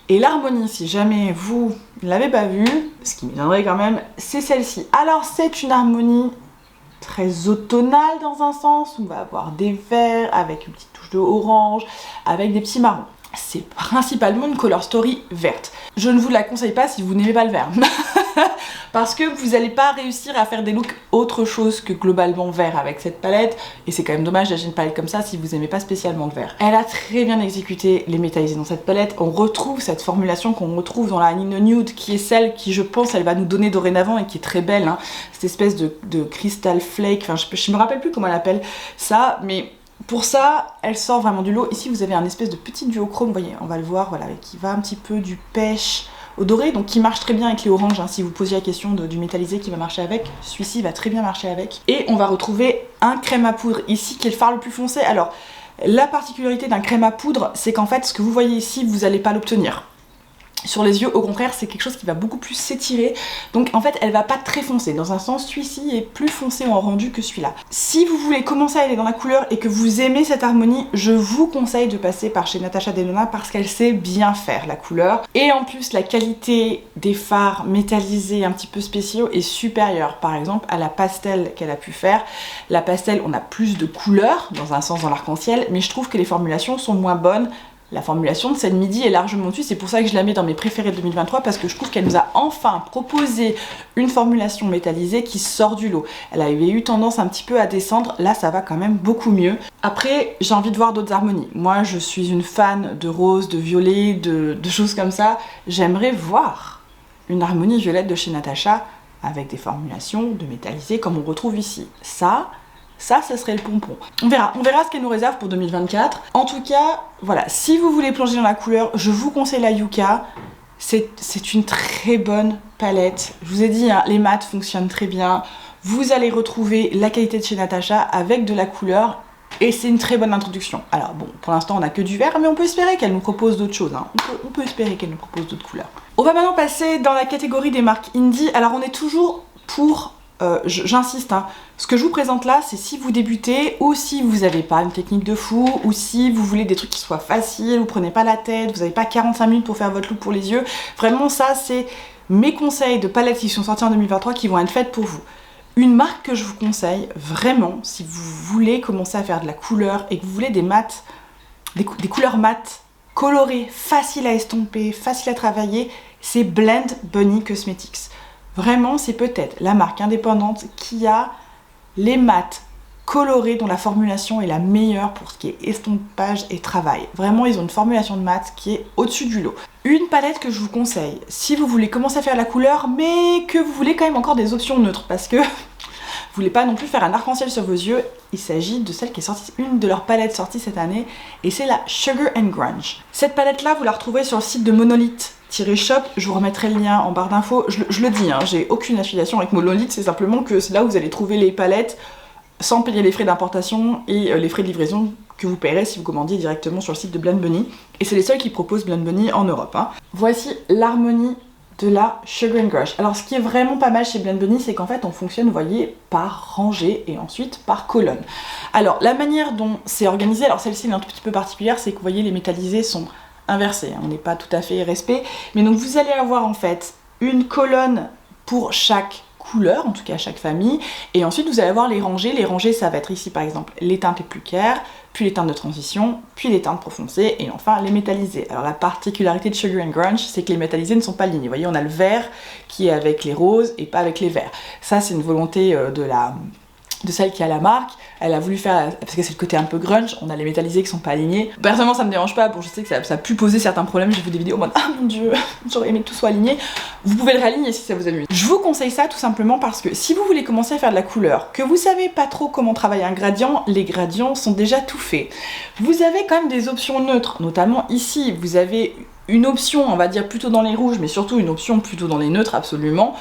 Et l'harmonie, si jamais vous ne l'avez pas vue, ce qui me viendrait quand même, c'est celle-ci. Alors c'est une harmonie très automnale dans un sens, on va avoir des verts avec une petite touche de orange, avec des petits marrons. C'est principalement une color story verte. Je ne vous la conseille pas si vous n'aimez pas le vert. parce que vous n'allez pas réussir à faire des looks autre chose que globalement vert avec cette palette, et c'est quand même dommage d'acheter une palette comme ça si vous aimez pas spécialement le vert. Elle a très bien exécuté les métallisés dans cette palette. On retrouve cette formulation qu'on retrouve dans la Nino Nude, qui est celle qui, je pense, elle va nous donner dorénavant et qui est très belle, hein. Cette espèce de crystal flake, enfin je me rappelle plus comment elle appelle ça, mais pour ça, elle sort vraiment du lot. Ici, vous avez un espèce de petit duochrome, vous voyez, on va le voir, voilà, qui va un petit peu du pêche au doré, donc qui marche très bien avec les oranges, hein. Si vous posiez la question du métallisé qui va marcher avec, celui-ci va très bien marcher avec. Et on va retrouver un crème à poudre ici, qui est le fard le plus foncé. Alors, la particularité d'un crème à poudre, c'est qu'en fait, ce que vous voyez ici, vous n'allez pas l'obtenir sur les yeux. Au contraire, c'est quelque chose qui va beaucoup plus s'étirer, donc en fait elle va pas très foncée. Dans un sens, celui-ci est plus foncé en rendu que celui-là. Si vous voulez commencer à aller dans la couleur et que vous aimez cette harmonie, je vous conseille de passer par chez Natasha Denona, parce qu'elle sait bien faire la couleur, et en plus la qualité des fards métallisés un petit peu spéciaux est supérieure par exemple à la pastel qu'elle a pu faire. La pastel, on a plus de couleurs dans un sens dans l'arc-en-ciel, mais je trouve que les formulations sont moins bonnes. La formulation de cette midi est largement au-dessus, c'est pour ça que je la mets dans mes préférés de 2023, parce que je trouve qu'elle nous a enfin proposé une formulation métallisée qui sort du lot. Elle avait eu tendance un petit peu à descendre, là ça va quand même beaucoup mieux. Après, j'ai envie de voir d'autres harmonies. Moi je suis une fan de rose, de violet, de choses comme ça. J'aimerais voir une harmonie violette de chez Natasha avec des formulations de métallisé comme on retrouve ici. Ça serait le pompon. On verra ce qu'elle nous réserve pour 2024. En tout cas, voilà, si vous voulez plonger dans la couleur, je vous conseille la Yuka. C'est une très bonne palette. Je vous ai dit, hein, les mats fonctionnent très bien. Vous allez retrouver la qualité de chez Natasha avec de la couleur. Et c'est une très bonne introduction. Alors bon, pour l'instant on n'a que du vert, mais on peut espérer qu'elle nous propose d'autres choses, hein. On peut espérer qu'elle nous propose d'autres couleurs. On va maintenant passer dans la catégorie des marques indie. Alors on est toujours pour... j'insiste, hein, ce que je vous présente là, c'est si vous débutez ou si vous n'avez pas une technique de fou, ou si vous voulez des trucs qui soient faciles, vous prenez pas la tête, vous n'avez pas 45 minutes pour faire votre look pour les yeux. Vraiment ça, c'est mes conseils de palettes qui sont sortis en 2023 qui vont être faites pour vous. Une marque que je vous conseille vraiment, si vous voulez commencer à faire de la couleur et que vous voulez des mats, des couleurs mates, colorées, faciles à estomper, faciles à travailler, c'est Blend Bunny Cosmetics. Vraiment, c'est peut-être la marque indépendante qui a les mats colorés dont la formulation est la meilleure pour ce qui est estompage et travail. Vraiment, ils ont une formulation de mat qui est au-dessus du lot. Une palette que je vous conseille, si vous voulez commencer à faire la couleur, mais que vous voulez quand même encore des options neutres, parce que vous voulez pas non plus faire un arc-en-ciel sur vos yeux, il s'agit de celle qui est sortie, une de leurs palettes sorties cette année, et c'est la Sugar and Grunge. Cette palette-là, vous la retrouvez sur le site de Monolith-Shop, je vous remettrai le lien en barre d'infos. Je le dis, hein, j'ai aucune affiliation avec Monolith, c'est simplement que c'est là où vous allez trouver les palettes sans payer les frais d'importation et les frais de livraison que vous paierez si vous commandiez directement sur le site de Blend Bunny. Et c'est les seuls qui proposent Blend Bunny en Europe, hein. Voici l'harmonie de la Sugar and Grunge. Alors ce qui est vraiment pas mal chez Blend Bunny, c'est qu'en fait on fonctionne, vous voyez, par rangée et ensuite par colonne. Alors la manière dont c'est organisé, alors celle-ci est un tout petit peu particulière, c'est que vous voyez les métallisés sont inversés, on n'est pas tout à fait respect, mais donc vous allez avoir en fait une colonne pour chaque couleur, en tout cas chaque famille, et ensuite vous allez avoir les rangées. Les rangées, ça va être ici par exemple les teintes les plus claires, puis les teintes de transition, puis les teintes profoncées, et enfin les métallisées. Alors la particularité de Sugar and Grunge, c'est que les métallisés ne sont pas alignés. Vous voyez, on a le vert qui est avec les roses et pas avec les verts. Ça, c'est une volonté de celle qui a la marque. Elle a voulu faire, parce que c'est le côté un peu grunge, on a les métallisés qui sont pas alignés. Personnellement ça me dérange pas, bon je sais que ça a pu poser certains problèmes, j'ai vu des vidéos en mode ah mon dieu, j'aurais aimé que tout soit aligné. Vous pouvez le réaligner si ça vous amuse. Je vous conseille ça tout simplement parce que si vous voulez commencer à faire de la couleur, que vous savez pas trop comment travailler un gradient, les gradients sont déjà tout faits. Vous avez quand même des options neutres, notamment ici, vous avez une option, on va dire plutôt dans les rouges, mais surtout une option plutôt dans les neutres absolument.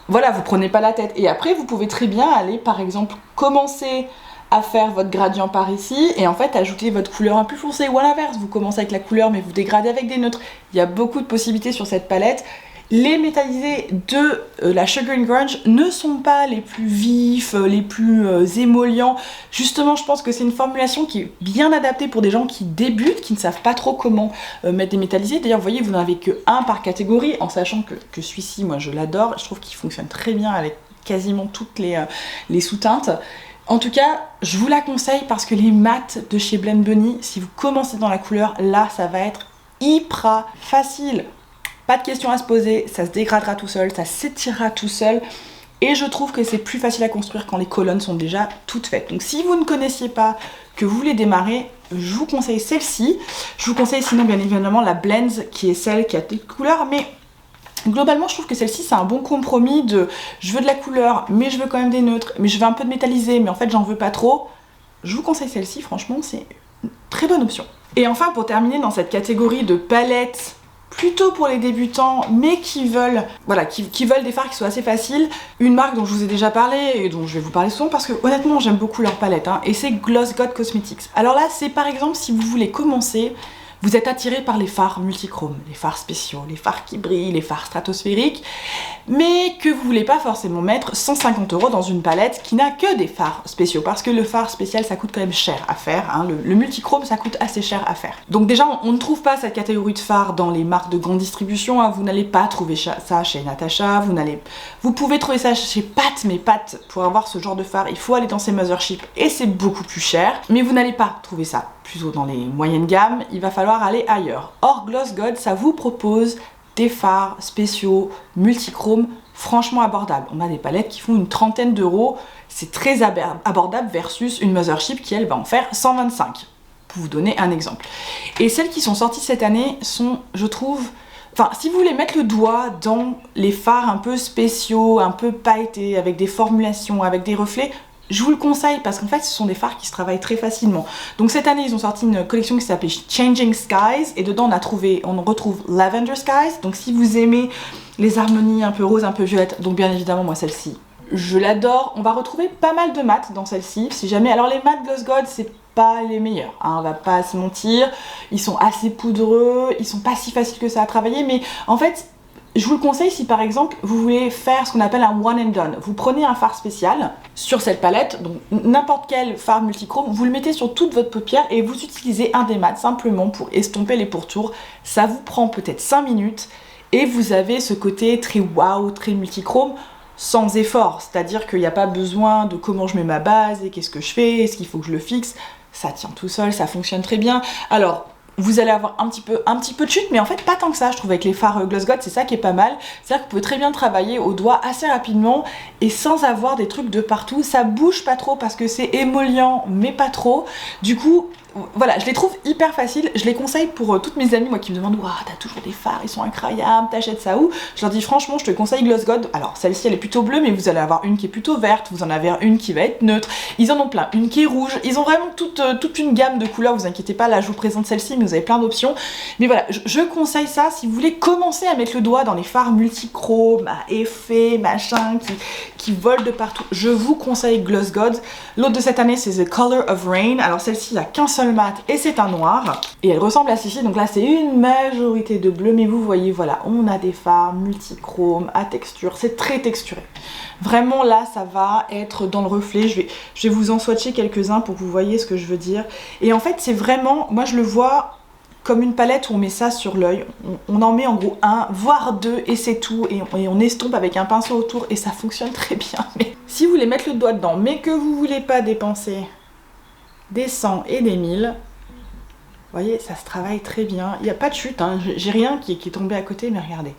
Voilà, vous prenez pas la tête. Et après, vous pouvez très bien aller, par exemple, commencer à faire votre gradient par ici et en fait ajouter votre couleur un peu foncée, ou à l'inverse, vous commencez avec la couleur mais vous dégradez avec des neutres. Il y a beaucoup de possibilités sur cette palette. Les métallisés de la Sugar and Grunge ne sont pas les plus vifs, les plus émollients. Justement, je pense que c'est une formulation qui est bien adaptée pour des gens qui débutent, qui ne savent pas trop comment mettre des métallisés. D'ailleurs, vous voyez, vous n'en avez que un par catégorie, en sachant que celui-ci, moi, je l'adore. Je trouve qu'il fonctionne très bien avec quasiment toutes les sous-teintes. En tout cas, je vous la conseille parce que les mats de chez Blend Bunny, si vous commencez dans la couleur, là, ça va être hyper facile. pas de questions à se poser, ça se dégradera tout seul, ça s'étirera tout seul. Et je trouve que c'est plus facile à construire quand les colonnes sont déjà toutes faites. Donc si vous ne connaissiez pas, que vous voulez démarrer, je vous conseille celle-ci. Je vous conseille sinon bien évidemment la Blends qui est celle qui a des couleurs, mais globalement je trouve que celle-ci c'est un bon compromis de je veux de la couleur mais je veux quand même des neutres, mais je veux un peu de métallisé mais en fait j'en veux pas trop. Je vous conseille celle-ci, franchement c'est une très bonne option. Et enfin pour terminer dans cette catégorie de palettes plutôt pour les débutants mais qui veulent des fards qui soient assez faciles, une marque dont je vous ai déjà parlé et dont je vais vous parler souvent parce que honnêtement j'aime beaucoup leur palette et c'est Gloss God Cosmetics. Alors là c'est par exemple si vous voulez commencer, vous êtes attiré par les fards multichromes, les fards spéciaux, les fards qui brillent, les fards stratosphériques, mais que vous voulez pas forcément mettre 150 € dans une palette qui n'a que des fards spéciaux, parce que le fard spécial ça coûte quand même cher à faire, le multichrome ça coûte assez cher à faire. Donc déjà on ne trouve pas cette catégorie de fards dans les marques de grande distribution, vous n'allez pas trouver ça chez Natasha, vous pouvez trouver ça chez Pat, mais Pat pour avoir ce genre de fard il faut aller dans ses Mothership et c'est beaucoup plus cher, mais vous n'allez pas trouver ça plutôt dans les moyennes gammes, il va falloir aller ailleurs. Or Gloss God ça vous propose des fards spéciaux multichromes franchement abordables. On a des palettes qui font une trentaine d'euros, c'est très abordable versus une Mothership qui elle va en faire 125, pour vous donner un exemple. Et celles qui sont sorties cette année sont, je trouve, enfin si vous voulez mettre le doigt dans les fards un peu spéciaux, un peu pailletés, avec des formulations, avec des reflets, je vous le conseille parce qu'en fait ce sont des fards qui se travaillent très facilement. Donc cette année ils ont sorti une collection qui s'appelait Changing Skies et dedans on retrouve Lavender Skies. Donc si vous aimez les harmonies un peu roses, un peu violettes, donc bien évidemment moi celle-ci je l'adore. On va retrouver pas mal de mat dans celle-ci si jamais. Alors les mat Gloss God c'est pas les meilleurs, on va pas se mentir, ils sont assez poudreux, ils sont pas si faciles que ça à travailler, mais en fait je vous le conseille si par exemple vous voulez faire ce qu'on appelle un one and done. Vous prenez un fard spécial sur cette palette, donc n'importe quel fard multichrome, vous le mettez sur toute votre paupière et vous utilisez un des mats simplement pour estomper les pourtours. Ça vous prend peut-être 5 minutes et vous avez ce côté très wow, très multichrome sans effort. C'est-à-dire qu'il n'y a pas besoin de comment je mets ma base et qu'est-ce que je fais, est-ce qu'il faut que je le fixe. Ça tient tout seul, ça fonctionne très bien. Alors, vous allez avoir un petit peu de chute, mais en fait pas tant que ça, je trouve, avec les fards Gloss God, c'est ça qui est pas mal. C'est-à-dire que vous pouvez très bien travailler au doigt assez rapidement et sans avoir des trucs de partout. Ça bouge pas trop parce que c'est émollient, mais pas trop. Du coup, voilà, je les trouve hyper faciles. Je les conseille pour toutes mes amies, moi, qui me demandent « Waouh, t'as toujours des fards, ils sont incroyables, t'achètes ça où ?» Je leur dis franchement, je te conseille Gloss God. Alors, celle-ci, elle est plutôt bleue, mais vous allez avoir une qui est plutôt verte, vous en avez une qui va être neutre. Ils en ont plein, une qui est rouge. Ils ont vraiment toute une gamme de couleurs, vous inquiétez pas, là, je vous présente celle-ci, mais vous avez plein d'options. Mais voilà, je conseille ça si vous voulez commencer à mettre le doigt dans les fards multichromes, à effet, machin, qui volent de partout. Je vous conseille Gloss God. L'autre de cette année, c'est The Color of Rain. Alors, celle-ci, il n'y a qu'un seul mat et c'est un noir et elle ressemble à ceci. Donc là c'est une majorité de bleu, mais vous voyez, voilà, on a des fards multichromes à texture, c'est très texturé. Vraiment là ça va être dans le reflet. Je vais vous en swatcher quelques-uns pour que vous voyez ce que je veux dire. Et en fait c'est vraiment, moi je le vois comme une palette où on met ça sur l'œil, on en met en gros un, voire deux et c'est tout, et on estompe avec un pinceau autour et ça fonctionne très bien. Mais si vous voulez mettre le doigt dedans mais que vous voulez pas dépenser des 100 et des 1000, vous voyez, ça se travaille très bien. Il n'y a pas de chute, j'ai rien qui est tombé à côté, mais regardez.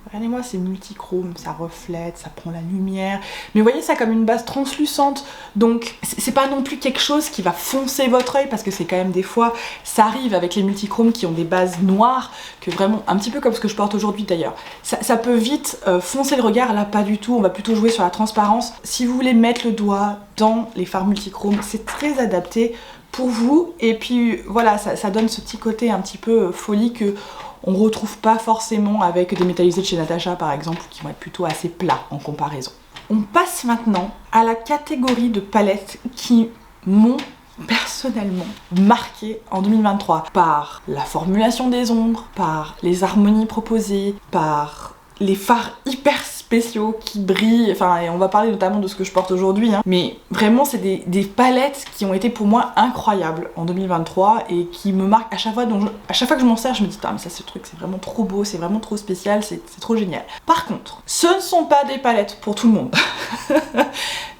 Regardez-moi, c'est multichrome, ça reflète, ça prend la lumière. Mais vous voyez ça comme une base translucente, donc c'est pas non plus quelque chose qui va foncer votre œil, parce que c'est quand même des fois, ça arrive avec les multichromes qui ont des bases noires, que vraiment, un petit peu comme ce que je porte aujourd'hui d'ailleurs, ça peut vite foncer le regard. Là pas du tout, on va plutôt jouer sur la transparence. Si vous voulez mettre le doigt dans les fards multichromes, c'est très adapté pour vous, et puis voilà, ça donne ce petit côté un petit peu folie que on retrouve pas forcément avec des métallisés de chez Natasha par exemple, qui vont être plutôt assez plats en comparaison. On passe maintenant à la catégorie de palettes qui m'ont personnellement marqué en 2023 par la formulation des ombres, par les harmonies proposées, par les fards hyper spéciaux qui brillent, enfin, et on va parler notamment de ce que je porte aujourd'hui, mais vraiment c'est des palettes qui ont été pour moi incroyables en 2023 et qui me marquent à chaque fois. À chaque fois que je m'en sers, je me dis, mais ça, ce truc c'est vraiment trop beau, c'est vraiment trop spécial, c'est trop génial. Par contre, ce ne sont pas des palettes pour tout le monde.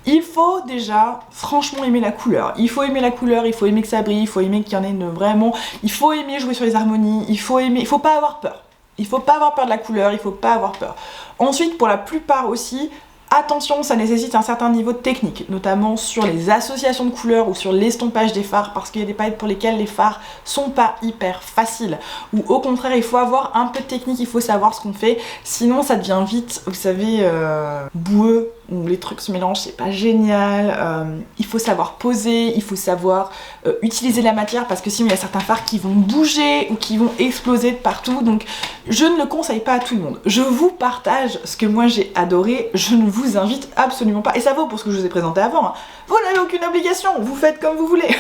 Il faut déjà franchement aimer la couleur. Il faut aimer la couleur, il faut aimer que ça brille, il faut aimer qu'il y en ait une vraiment. Il faut aimer jouer sur les harmonies, il faut pas avoir peur. Il faut pas avoir peur de la couleur, il faut pas avoir peur. Ensuite, pour la plupart aussi, attention, ça nécessite un certain niveau de technique, notamment sur les associations de couleurs ou sur l'estompage des fards, parce qu'il y a des palettes pour lesquelles les fards sont pas hyper faciles, ou au contraire, il faut avoir un peu de technique, il faut savoir ce qu'on fait, sinon ça devient vite, vous savez, boueux, où les trucs se mélangent, c'est pas génial. Il faut savoir poser, il faut savoir utiliser la matière, parce que sinon il y a certains fards qui vont bouger ou qui vont exploser de partout, donc je ne le conseille pas à tout le monde. Je vous partage ce que moi j'ai adoré, je ne vous invite absolument pas, et ça vaut pour ce que je vous ai présenté avant, hein. Vous n'avez aucune obligation, vous faites comme vous voulez.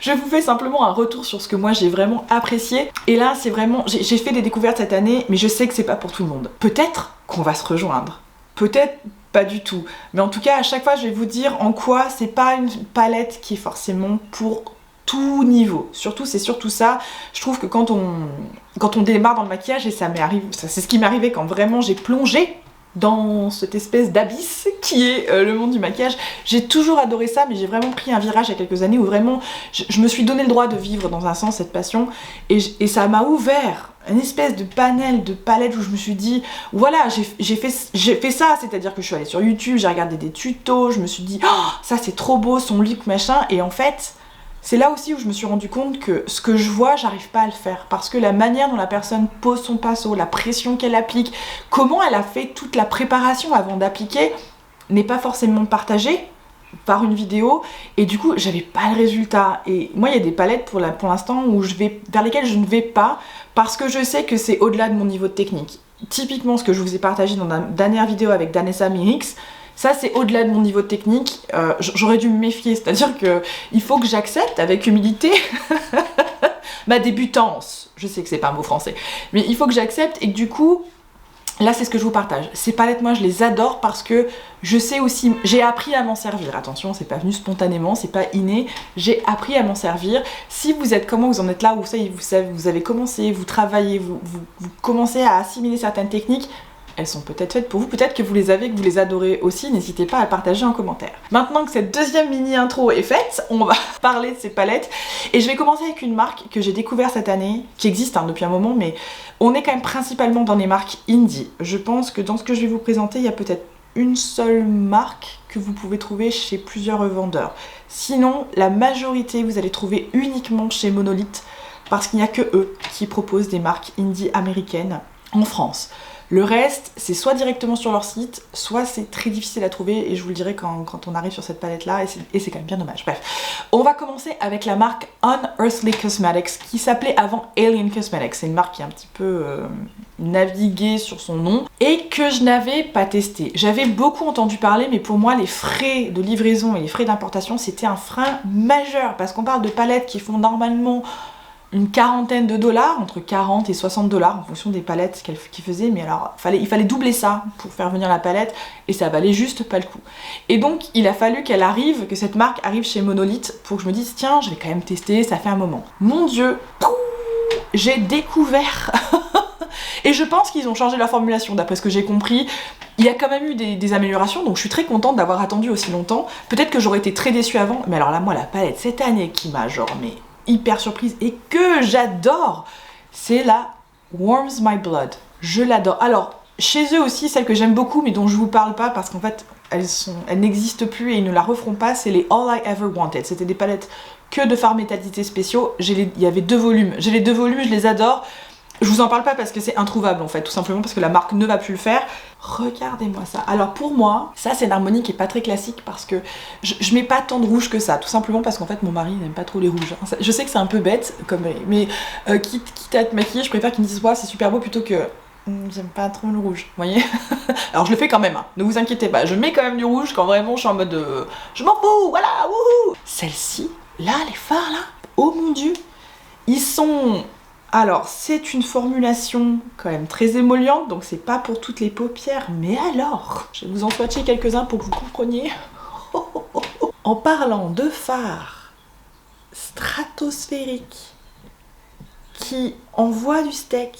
Je vous fais simplement un retour sur ce que moi j'ai vraiment apprécié, et là c'est vraiment, j'ai fait des découvertes cette année, mais je sais que c'est pas pour tout le monde. Peut-être qu'on va se rejoindre, peut-être pas du tout. Mais en tout cas, à chaque fois, je vais vous dire en quoi c'est pas une palette qui est forcément pour tout niveau. Surtout, c'est surtout ça. Je trouve que quand on démarre dans le maquillage, et ça m'est arrivé, c'est ce qui m'est arrivé quand vraiment j'ai plongé dans cette espèce d'abysse qui est le monde du maquillage. J'ai toujours adoré ça, mais j'ai vraiment pris un virage il y a quelques années où vraiment je me suis donné le droit de vivre dans un sens cette passion, et ça m'a ouvert une espèce de panel de palettes où je me suis dit voilà, j'ai fait ça, c'est-à-dire que je suis allée sur YouTube, j'ai regardé des tutos, je me suis dit oh, ça c'est trop beau, son look machin, et en fait c'est là aussi où je me suis rendu compte que ce que je vois, j'arrive pas à le faire, parce que la manière dont la personne pose son pinceau, la pression qu'elle applique, comment elle a fait toute la préparation avant d'appliquer, n'est pas forcément partagée par une vidéo, et du coup j'avais pas le résultat. Et moi il y a des palettes pour l'instant vers lesquelles je ne vais pas, parce que je sais que c'est au-delà de mon niveau de technique. Typiquement ce que je vous ai partagé dans la dernière vidéo avec Danessa Myrix, ça c'est au-delà de mon niveau de technique, j'aurais dû me méfier, c'est-à-dire que il faut que j'accepte avec humilité ma débutance, je sais que c'est pas un mot français, mais il faut que j'accepte, et que du coup là c'est ce que je vous partage. Ces palettes moi je les adore parce que je sais aussi, j'ai appris à m'en servir, attention c'est pas venu spontanément, c'est pas inné, j'ai appris à m'en servir. Si vous êtes comment vous en êtes là, où vous avez commencé, vous travaillez, vous commencez à assimiler certaines techniques, elles sont peut-être faites pour vous, peut-être que vous les avez, que vous les adorez aussi, n'hésitez pas à partager en commentaire. Maintenant que cette deuxième mini intro est faite, on va parler de ces palettes, et je vais commencer avec une marque que j'ai découverte cette année, qui existe depuis un moment, mais on est quand même principalement dans les marques indie. Je pense que dans ce que je vais vous présenter, il y a peut-être une seule marque que vous pouvez trouver chez plusieurs revendeurs. Sinon, la majorité vous allez trouver uniquement chez Monolith, parce qu'il n'y a que eux qui proposent des marques indie américaines en France. Le reste, c'est soit directement sur leur site, soit c'est très difficile à trouver, et je vous le dirai quand on arrive sur cette palette-là, et c'est quand même bien dommage. Bref, on va commencer avec la marque Unearthly Cosmetics, qui s'appelait avant Alien Cosmetics. C'est une marque qui est un petit peu naviguée sur son nom, et que je n'avais pas testé. J'avais beaucoup entendu parler, mais pour moi, les frais de livraison et les frais d'importation, c'était un frein majeur, parce qu'on parle de palettes qui font normalement une quarantaine de dollars, entre 40 et 60 dollars en fonction des palettes qu'ils faisaient, mais alors il fallait doubler ça pour faire venir la palette, et ça valait juste pas le coup. Et donc il a fallu que cette marque arrive chez Monolith pour que je me dise tiens, je vais quand même tester, ça fait un moment. Mon dieu, j'ai découvert et je pense qu'ils ont changé leur formulation, d'après ce que j'ai compris. Il y a quand même eu des améliorations, donc je suis très contente d'avoir attendu aussi longtemps. Peut-être que j'aurais été très déçue avant, mais alors là moi la palette cette année qui m'a hyper surprise et que j'adore, c'est la Warms My Blood. Je l'adore. Alors, chez eux aussi, celle que j'aime beaucoup, mais dont je vous parle pas parce qu'en fait, elles n'existent plus et ils ne la referont pas, c'est les All I Ever Wanted. C'était des palettes que de fards métallisés spéciaux. Il y avait 2 volumes. J'ai les 2 volumes, je les adore. Je vous en parle pas parce que c'est introuvable en fait, tout simplement parce que la marque ne va plus le faire. Regardez-moi ça. Alors pour moi, ça c'est une harmonie qui est pas très classique parce que je mets pas tant de rouge que ça, tout simplement parce qu'en fait mon mari n'aime pas trop les rouges. Je sais que c'est un peu bête, mais quitte à être maquillée, je préfère qu'il me dise ouais, c'est super beau plutôt que j'aime pas trop le rouge, vous voyez. Alors je le fais quand même, hein. Ne vous inquiétez pas, je mets quand même du rouge quand vraiment je suis en mode je m'en fous, voilà, wouhou. Celle-ci, là, les fards là, oh mon dieu, ils sont... Alors, c'est une formulation quand même très émolliente, donc c'est pas pour toutes les paupières, mais alors, je vais vous en swatcher quelques-uns pour que vous compreniez. En parlant de fards stratosphériques qui envoient du steak,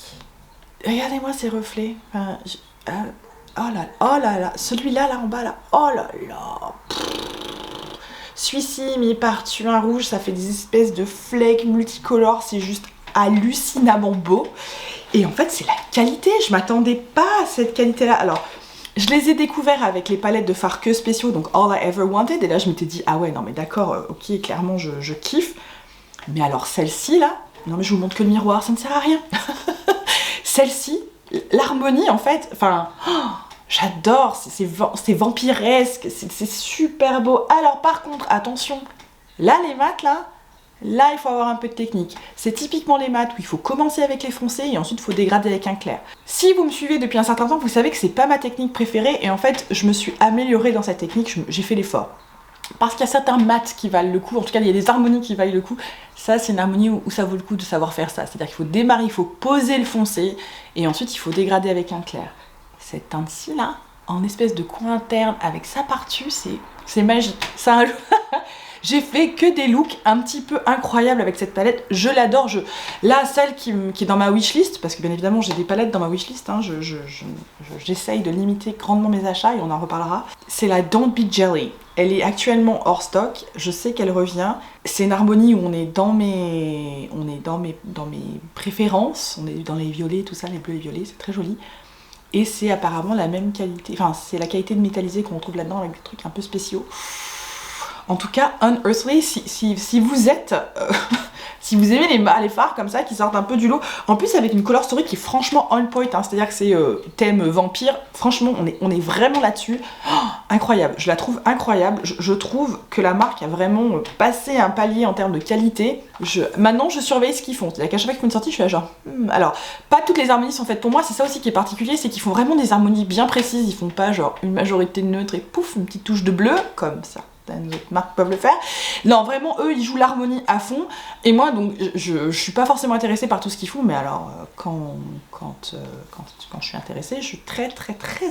regardez-moi ces reflets. Enfin, oh là là, celui-là là en bas là, oh là là. Celui-ci mis par-dessus un rouge, ça fait des espèces de flakes multicolores, c'est juste hallucinamment beau. Et en fait c'est la qualité, je m'attendais pas à cette qualité là. Alors je les ai découverts avec les palettes de fard que spéciaux, donc All I Ever Wanted, et là je m'étais dit ah ouais non mais d'accord, ok, clairement je kiffe. Mais alors celle-ci là, non mais je vous montre que le miroir, ça ne sert à rien. Celle-ci, l'harmonie en fait, enfin, oh, j'adore, c'est vampiresque, c'est super beau. Alors par contre, attention, là les mat là il faut avoir un peu de technique. C'est typiquement les mat où il faut commencer avec les foncés et ensuite il faut dégrader avec un clair. Si vous me suivez depuis un certain temps, vous savez que c'est pas ma technique préférée et en fait je me suis améliorée dans cette technique, j'ai fait l'effort. Parce qu'il y a certains mats qui valent le coup, en tout cas il y a des harmonies qui valent le coup. Ça c'est une harmonie où ça vaut le coup de savoir faire ça. C'est-à-dire qu'il faut démarrer, il faut poser le foncé et ensuite il faut dégrader avec un clair. Cette teinte-ci là, en espèce de coin interne avec ça par-dessus, c'est magique. Ça a J'ai fait que des looks un petit peu incroyables avec cette palette, je l'adore. Là, celle qui est dans ma wishlist, parce que bien évidemment j'ai des palettes dans ma wishlist, hein, j'essaye de limiter grandement mes achats et on en reparlera. C'est la Don't Be Jelly. Elle est actuellement hors stock, je sais qu'elle revient. C'est une harmonie où on est dans mes préférences, on est dans les violets, tout ça, les bleus et violets, c'est très joli. Et c'est apparemment la même qualité, enfin c'est la qualité de métallisé qu'on retrouve là-dedans avec des trucs un peu spéciaux. En tout cas, Unearthly, si vous êtes... si vous aimez les fards comme ça, qui sortent un peu du lot, en plus avec une color story qui est franchement on point, hein, c'est-à-dire que c'est thème vampire, franchement on est vraiment là-dessus. Oh, incroyable, je la trouve incroyable, je trouve que la marque a vraiment passé un palier en termes de qualité. Maintenant je surveille ce qu'ils font, c'est-à-dire qu'à chaque fois qu'ils font une sortie, je suis là genre... Alors, pas toutes les harmonies sont faites pour moi, c'est ça aussi qui est particulier, c'est qu'ils font vraiment des harmonies bien précises, ils font pas genre une majorité neutre et pouf, une petite touche de bleu, comme ça. D'autres marques peuvent le faire. Non, vraiment, eux, ils jouent l'harmonie à fond. Et moi, donc, je suis pas forcément intéressée par tout ce qu'ils font, mais alors, quand je suis intéressée, je suis très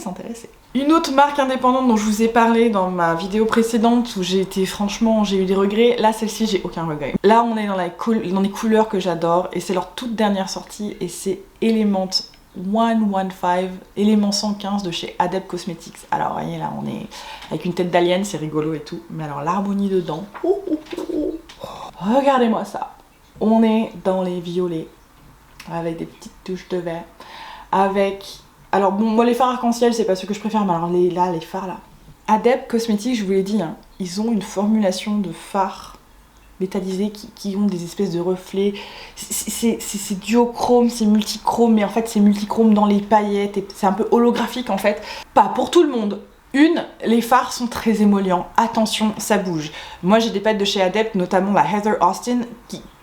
intéressée. Une autre marque indépendante dont je vous ai parlé dans ma vidéo précédente, où j'ai eu des regrets, là, celle-ci, j'ai aucun regret. Là, on est dans les couleurs que j'adore, et c'est leur toute dernière sortie, et c'est Element 115, élément 115 de chez Adept Cosmetics. Alors voyez là on est avec une tête d'alien, c'est rigolo et tout, mais alors l'harmonie dedans, regardez-moi ça. On est dans les violets avec des petites touches de vert, avec, alors bon moi les fards arc-en-ciel c'est pas ce que je préfère, mais alors les fards là, Adept Cosmetics, je vous l'ai dit, hein, ils ont une formulation de fards métallisés qui ont des espèces de reflets. C'est duochrome, c'est multichrome, mais en fait c'est multichrome dans les paillettes, et c'est un peu holographique en fait. Pas pour tout le monde. Les fards sont très émollients, attention, ça bouge. Moi j'ai des palettes de chez Adept, notamment la Heather Austin,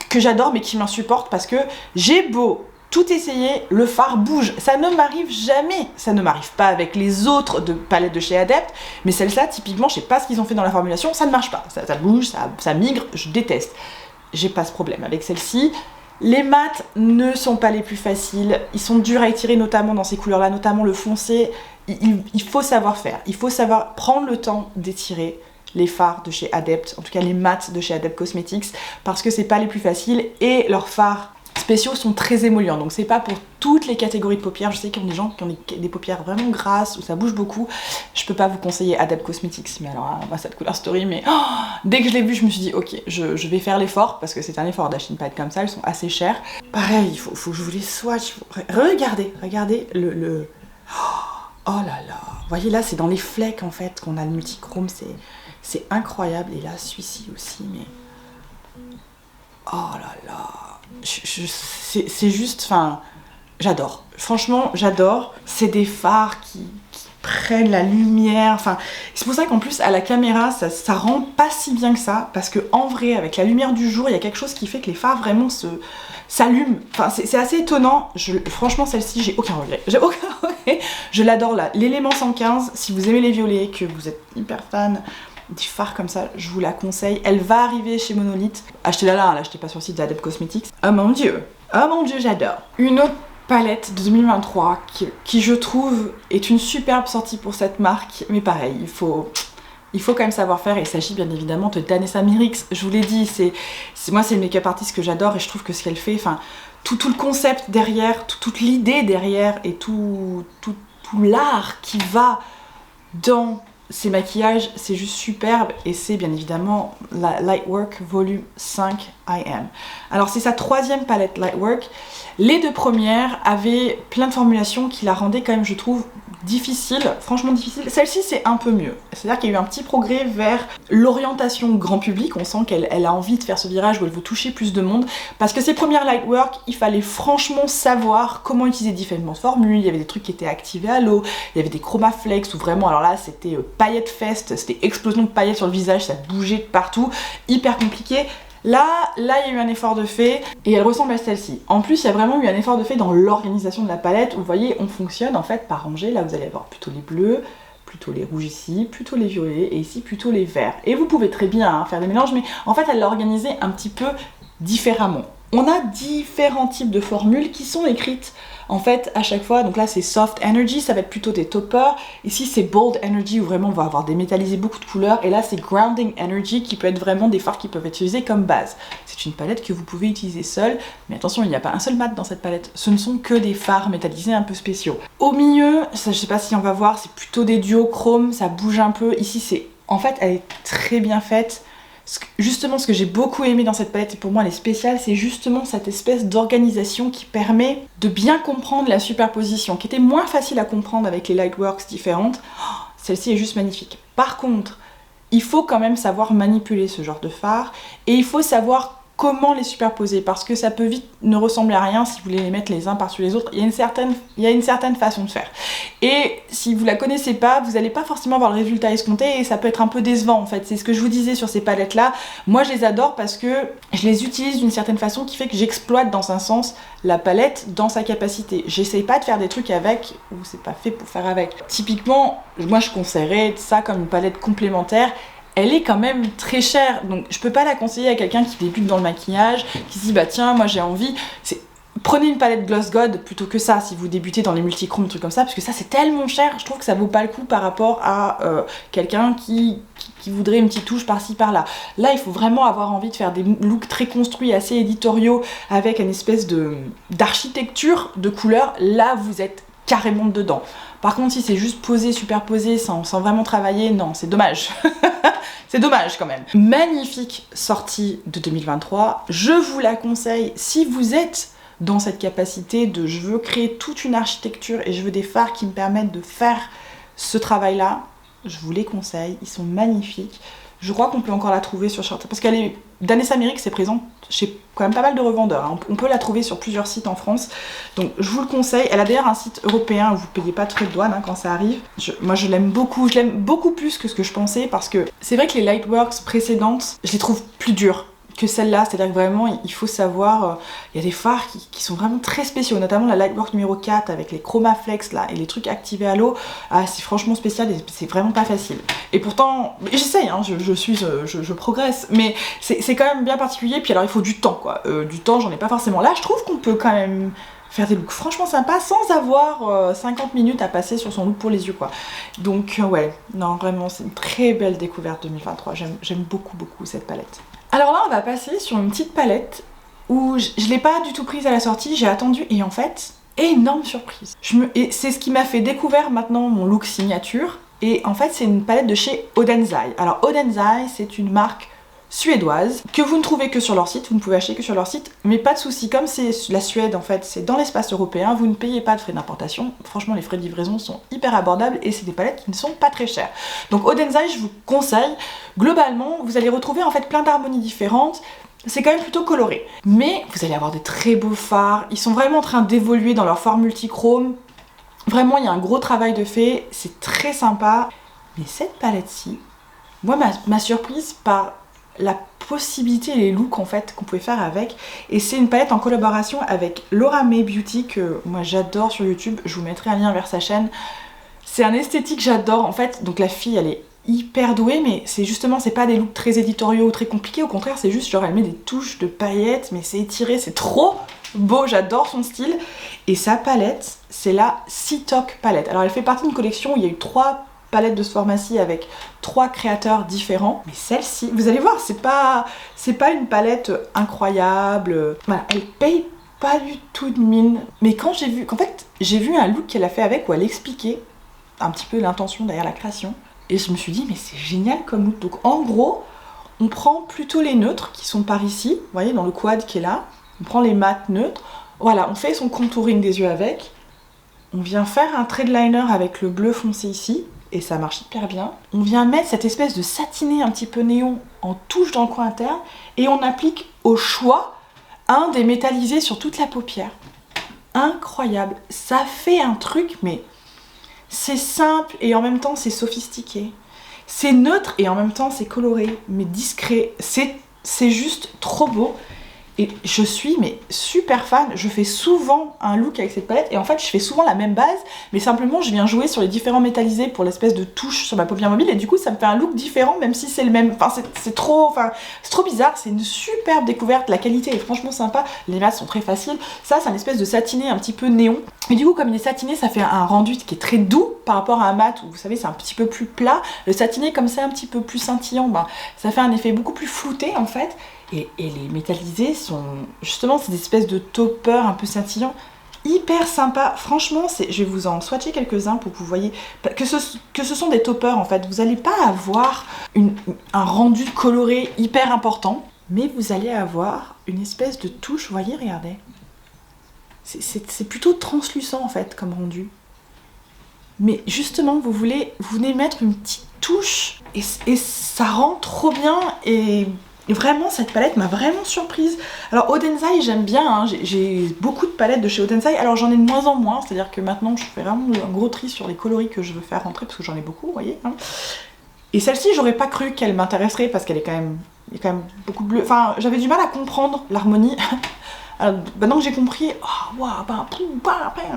que j'adore mais qui m'insupporte parce que j'ai beau tout essayer, le fard bouge. Ça ne m'arrive jamais. Ça ne m'arrive pas avec les autres palettes de chez Adept, mais celle-là, typiquement, je sais pas ce qu'ils ont fait dans la formulation, ça ne marche pas. Ça bouge, ça migre, je déteste. J'ai pas ce problème avec celle-ci. Les mats ne sont pas les plus faciles. Ils sont durs à étirer, notamment dans ces couleurs-là, notamment le foncé. Il faut savoir faire. Il faut savoir prendre le temps d'étirer les fards de chez Adept, en tout cas les mats de chez Adept Cosmetics, parce que c'est pas les plus faciles et leurs fards spéciaux sont très émollients, donc c'est pas pour toutes les catégories de paupières. Je sais qu'il y a des gens qui ont des paupières vraiment grasses où ça bouge beaucoup, je peux pas vous conseiller Adept Cosmetics, mais alors moi cette color story, mais oh, dès que je l'ai vu je me suis dit ok, je vais faire l'effort, parce que c'est un effort d'acheter une palette comme ça, elles sont assez chères. Pareil, il faut que je vous les swatch, regardez le... Oh là là, vous voyez là c'est dans les flecks en fait qu'on a le multichrome, c'est incroyable, et là celui-ci aussi, mais... Oh là là, c'est juste, enfin, j'adore. Franchement, j'adore. C'est des fards qui prennent la lumière. Enfin, c'est pour ça qu'en plus, à la caméra, ça rend pas si bien que ça. Parce que en vrai, avec la lumière du jour, il y a quelque chose qui fait que les fards vraiment s'allument. Enfin, c'est assez étonnant. Franchement, celle-ci, j'ai aucun regret. Je l'adore là. L'élément 115, si vous aimez les violets, que vous êtes hyper fan des fards comme ça, je vous la conseille. Elle va arriver chez Monolith. Achetez-la là, l'achetez pas sur le site d'Adept Cosmetics. Oh mon dieu, j'adore. Une autre palette de 2023 qui je trouve est une superbe sortie pour cette marque, mais pareil, il faut quand même savoir faire, et il s'agit bien évidemment de Danessa Myricks. Je vous l'ai dit, moi c'est une make-up artiste que j'adore, et je trouve que ce qu'elle fait, enfin, tout le concept derrière, toute l'idée derrière, et tout l'art qui va dans ces maquillages, c'est juste superbe et c'est bien évidemment la Lightwork Volume 5 I Am. Alors c'est sa 3e palette Lightwork. Les 2 premières avaient plein de formulations qui la rendaient quand même, je trouve, difficile, franchement difficile. Celle-ci c'est un peu mieux, c'est-à-dire qu'il y a eu un petit progrès vers l'orientation grand public. On sent qu'elle a envie de faire ce virage où elle veut toucher plus de monde, parce que ces premières Lightwork, il fallait franchement savoir comment utiliser différentes formules. Il y avait des trucs qui étaient activés à l'eau, il y avait des Chromaflex où vraiment, alors là c'était paillettes fest, c'était explosion de paillettes sur le visage, ça bougeait de partout, hyper compliqué. Là, il y a eu un effort de fait et elle ressemble à celle-ci. En plus, il y a vraiment eu un effort de fait dans l'organisation de la palette. Vous voyez, on fonctionne en fait par rangée. Là, vous allez avoir plutôt les bleus, plutôt les rouges ici, plutôt les violets et ici plutôt les verts. Et vous pouvez très bien faire des mélanges, mais en fait, elle l'a organisé un petit peu différemment. On a différents types de formules qui sont écrites en fait à chaque fois. Donc là c'est Soft Energy, ça va être plutôt des toppers. Ici c'est Bold Energy où vraiment on va avoir démétallisé beaucoup de couleurs. Et là c'est Grounding Energy qui peut être vraiment des fards qui peuvent être utilisés comme base. C'est une palette que vous pouvez utiliser seule. Mais attention, il n'y a pas un seul mat dans cette palette. Ce ne sont que des fards métallisés un peu spéciaux. Au milieu, ça, je sais pas si on va voir, c'est plutôt des duos chrome, ça bouge un peu. Ici c'est... En fait elle est très bien faite. Justement, ce que j'ai beaucoup aimé dans cette palette, et pour moi elle est spéciale, c'est justement cette espèce d'organisation qui permet de bien comprendre la superposition, qui était moins facile à comprendre avec les Lightworks différentes. Oh, celle-ci est juste magnifique. Par contre, il faut quand même savoir manipuler ce genre de fard, et il faut savoir comment les superposer, parce que ça peut vite ne ressembler à rien si vous voulez les mettre les uns par-dessus les autres. Il y a une certaine façon de faire. Et si vous la connaissez pas, vous n'allez pas forcément avoir le résultat escompté et ça peut être un peu décevant en fait. C'est ce que je vous disais sur ces palettes là. Moi je les adore parce que je les utilise d'une certaine façon qui fait que j'exploite dans un sens la palette dans sa capacité. J'essaye pas de faire des trucs avec où c'est pas fait pour faire avec. Typiquement, moi je conseillerais ça comme une palette complémentaire. Elle est quand même très chère, donc je peux pas la conseiller à quelqu'un qui débute dans le maquillage, qui se dit bah tiens moi j'ai envie. Prenez une palette Gloss God plutôt que ça si vous débutez dans les multichromes, trucs comme ça, parce que ça c'est tellement cher, je trouve que ça vaut pas le coup par rapport à quelqu'un qui voudrait une petite touche par-ci par-là. Là il faut vraiment avoir envie de faire des looks très construits, assez éditoriaux, avec une espèce d'architecture de couleurs. Là vous êtes carrément dedans. Par contre si c'est juste posé, superposé, sans vraiment travailler, non c'est dommage. C'est dommage quand même. Magnifique sortie de 2023, je vous la conseille si vous êtes dans cette capacité de je veux créer toute une architecture et je veux des fards qui me permettent de faire ce travail là. Je vous les conseille, ils sont magnifiques. Je crois qu'on peut encore la trouver sur Shorter, parce qu'elle est Danessa Myricks, c'est présent chez quand même pas mal de revendeurs, hein. On peut la trouver sur plusieurs sites en France, donc je vous le conseille. Elle a d'ailleurs un site européen où vous payez pas de frais de douane hein, quand ça arrive. Moi je l'aime beaucoup plus que ce que je pensais, parce que c'est vrai que les Lightworks précédentes, je les trouve plus dures que celle-là, c'est-à-dire que vraiment il faut savoir, il y a des fards qui sont vraiment très spéciaux, notamment la Lightwork numéro 4 avec les Chromaflex là et les trucs activés à l'eau. Ah, c'est franchement spécial et c'est vraiment pas facile. Et pourtant, j'essaye, hein, je progresse, mais c'est quand même bien particulier. Puis alors il faut du temps quoi, du temps j'en ai pas forcément. Là je trouve qu'on peut quand même faire des looks franchement sympas sans avoir 50 minutes à passer sur son look pour les yeux quoi. Donc ouais, non vraiment c'est une très belle découverte 2023, j'aime beaucoup cette palette. Alors là on va passer sur une petite palette où je l'ai pas du tout prise à la sortie, j'ai attendu et en fait, énorme surprise. Et c'est ce qui m'a fait découvrir maintenant mon look signature, et en fait c'est une palette de chez Odenzai. Alors Odenzai c'est une marque suédoise que vous ne trouvez que sur leur site, vous ne pouvez acheter que sur leur site, mais pas de souci, comme c'est la Suède en fait, c'est dans l'espace européen, vous ne payez pas de frais d'importation. Franchement les frais de livraison sont hyper abordables et c'est des palettes qui ne sont pas très chères. Donc Odenzai je vous conseille. Globalement vous allez retrouver en fait plein d'harmonies différentes. C'est quand même plutôt coloré, mais vous allez avoir des très beaux fards. Ils sont vraiment en train d'évoluer dans leur forme multichrome. Vraiment il y a un gros travail de fait, c'est très sympa. Mais cette palette-ci, moi m'a surprise par la possibilité et les looks en fait qu'on pouvait faire avec. Et c'est une palette en collaboration avec Laura May Beauty que moi j'adore sur YouTube, je vous mettrai un lien vers sa chaîne. C'est un esthétique que j'adore en fait, donc la fille elle est hyper douée, mais c'est justement, c'est pas des looks très éditoriaux ou très compliqués, au contraire c'est juste genre elle met des touches de paillettes, mais c'est étiré, c'est trop beau, j'adore son style. Et sa palette, c'est la Sea Talk palette. Alors elle fait partie d'une collection où il y a eu 3 palettes de ce format-ci avec 3 créateurs différents, mais celle-ci, vous allez voir, c'est pas une palette incroyable, voilà, elle paye pas du tout de mine. Mais quand j'ai vu un look qu'elle a fait avec où elle expliquait un petit peu l'intention derrière la création, Et je me suis dit, mais c'est génial comme look. Donc en gros, on prend plutôt les neutres qui sont par ici, vous voyez, dans le quad qui est là. On prend les mats neutres. Voilà, on fait son contouring des yeux avec. On vient faire un trait de liner avec le bleu foncé ici. Et ça marche hyper bien. On vient mettre cette espèce de satiné un petit peu néon en touche dans le coin interne. Et on applique au choix un des métallisés sur toute la paupière. Incroyable. Ça fait un truc, mais c'est simple et en même temps c'est sophistiqué. C'est neutre et en même temps c'est coloré, mais discret. C'est juste trop beau. Et je suis mais super fan, je fais souvent un look avec cette palette et en fait je fais souvent la même base mais simplement je viens jouer sur les différents métallisés pour l'espèce de touche sur ma paupière mobile et du coup ça me fait un look différent même si c'est le même, c'est trop bizarre, c'est une superbe découverte, la qualité est franchement sympa, les mats sont très faciles, ça c'est un espèce de satiné un petit peu néon et du coup comme il est satiné ça fait un rendu qui est très doux par rapport à un mat où vous savez c'est un petit peu plus plat, le satiné comme ça un petit peu plus scintillant, ben, ça fait un effet beaucoup plus flouté en fait. Et les métallisés sont justement ces espèces de toppers un peu scintillants, hyper sympa. Franchement, je vais vous en swatcher quelques-uns pour que vous voyez que ce sont des toppers en fait. Vous n'allez pas avoir un rendu coloré hyper important, mais vous allez avoir une espèce de touche, vous voyez, regardez. C'est plutôt translucent en fait comme rendu. Mais justement, vous venez mettre une petite touche et ça rend trop bien et vraiment, cette palette m'a vraiment surprise. Alors Odensai, j'aime bien, hein. J'ai beaucoup de palettes de chez Odensai. Alors j'en ai de moins en moins, c'est-à-dire que maintenant je fais vraiment un gros tri sur les coloris que je veux faire rentrer parce que j'en ai beaucoup, vous voyez. Hein. Et celle-ci, j'aurais pas cru qu'elle m'intéresserait parce qu'elle est quand même, il y a quand même beaucoup de bleu. Enfin, j'avais du mal à comprendre l'harmonie. Alors maintenant que j'ai compris, oh, wow,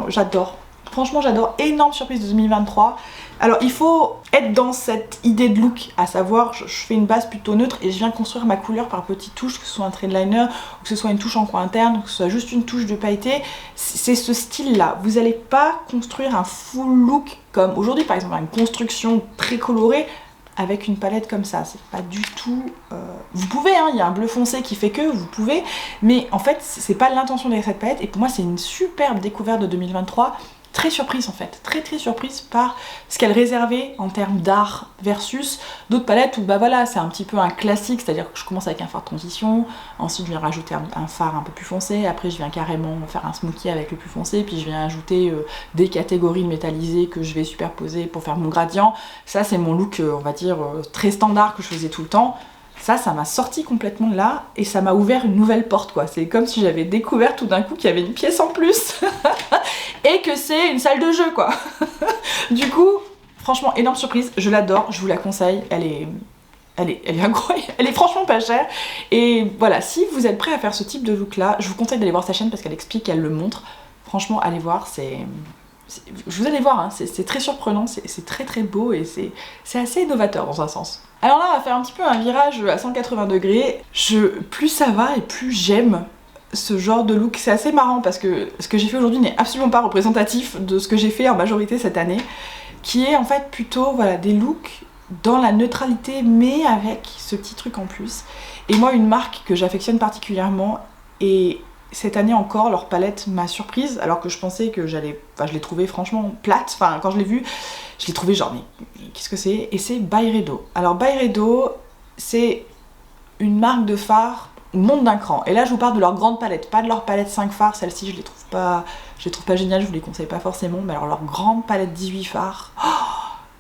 j'adore. Franchement, j'adore. Énorme surprise de 2023. Alors, il faut être dans cette idée de look, à savoir, je fais une base plutôt neutre et je viens construire ma couleur par petites touches, que ce soit un trait de liner, ou que ce soit une touche en coin interne, ou que ce soit juste une touche de pailleté. C'est ce style-là. Vous n'allez pas construire un full look comme aujourd'hui, par exemple, une construction très colorée avec une palette comme ça. C'est pas du tout... Vous pouvez, hein, il y a un bleu foncé qui fait que, vous pouvez, mais en fait, c'est pas l'intention derrière cette palette. Et pour moi, c'est une superbe découverte de 2023. Très surprise en fait, très surprise par ce qu'elle réservait en termes d'art versus d'autres palettes où bah voilà c'est un petit peu un classique, c'est-à-dire que je commence avec un fard de transition, ensuite je viens rajouter un fard un peu plus foncé, après je viens carrément faire un smoky avec le plus foncé, puis je viens ajouter des catégories métallisées que je vais superposer pour faire mon gradient. Ça c'est mon look on va dire très standard que je faisais tout le temps. Ça m'a sorti complètement de là et ça m'a ouvert une nouvelle porte quoi. C'est comme si j'avais découvert tout d'un coup qu'il y avait une pièce en plus et que c'est une salle de jeu quoi. Du coup, franchement, énorme surprise, je l'adore, je vous la conseille, elle est incroyable, elle est franchement pas chère. Et voilà, si vous êtes prêt à faire ce type de look là, je vous conseille d'aller voir sa chaîne parce qu'elle explique, elle le montre. Franchement, allez voir, vous allez voir, hein, c'est très surprenant, c'est très beau et c'est assez innovateur dans un sens. Alors là, on va faire un petit peu un virage à 180 degrés. Plus ça va et plus j'aime ce genre de look. C'est assez marrant parce que ce que j'ai fait aujourd'hui n'est absolument pas représentatif de ce que j'ai fait en majorité cette année, qui est en fait plutôt voilà, des looks dans la neutralité mais avec ce petit truc en plus. Et moi, une marque que j'affectionne particulièrement et cette année encore, leur palette m'a surprise, alors que je pensais que je l'ai trouvée franchement plate. Enfin, quand je l'ai vue, je l'ai trouvée genre, mais qu'est-ce que c'est? Et c'est Byredo. Alors Byredo, c'est une marque de fards monde d'un cran. Et là, je vous parle de leur grande palette, pas de leur palette 5 fards. Celle-ci, je les trouve pas géniales, je vous les conseille pas forcément. Mais alors leur grande palette 18 fards,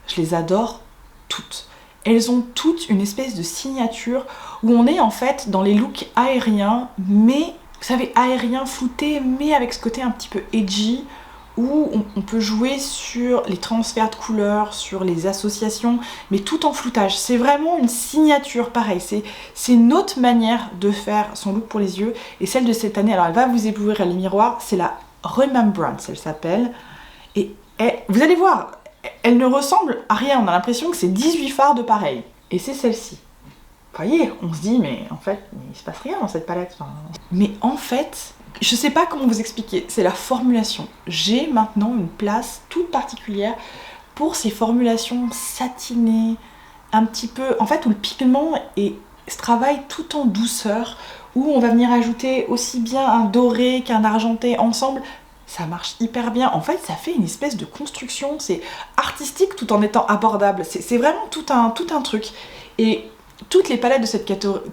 je les adore toutes. Elles ont toutes une espèce de signature où on est en fait dans les looks aériens, mais vous savez, aérien, flouté, mais avec ce côté un petit peu edgy, où on peut jouer sur les transferts de couleurs, sur les associations, mais tout en floutage. C'est vraiment une signature, pareil, c'est une autre manière de faire son look pour les yeux, et celle de cette année, alors elle va vous éblouir à les miroirs, c'est la Remembrance, elle s'appelle, et vous allez voir, elle ne ressemble à rien, on a l'impression que c'est 18 fards de pareil, et c'est celle-ci. Vous voyez, on se dit, mais en fait, il se passe rien dans cette palette. Enfin... Mais en fait, je sais pas comment vous expliquer, c'est la formulation. J'ai maintenant une place toute particulière pour ces formulations satinées, un petit peu, en fait, où le pigment se travaille tout en douceur, où on va venir ajouter aussi bien un doré qu'un argenté ensemble. ça marche hyper bien. En fait, ça fait une espèce de construction, c'est artistique tout en étant abordable. C'est vraiment tout un truc. Et toutes les palettes de cette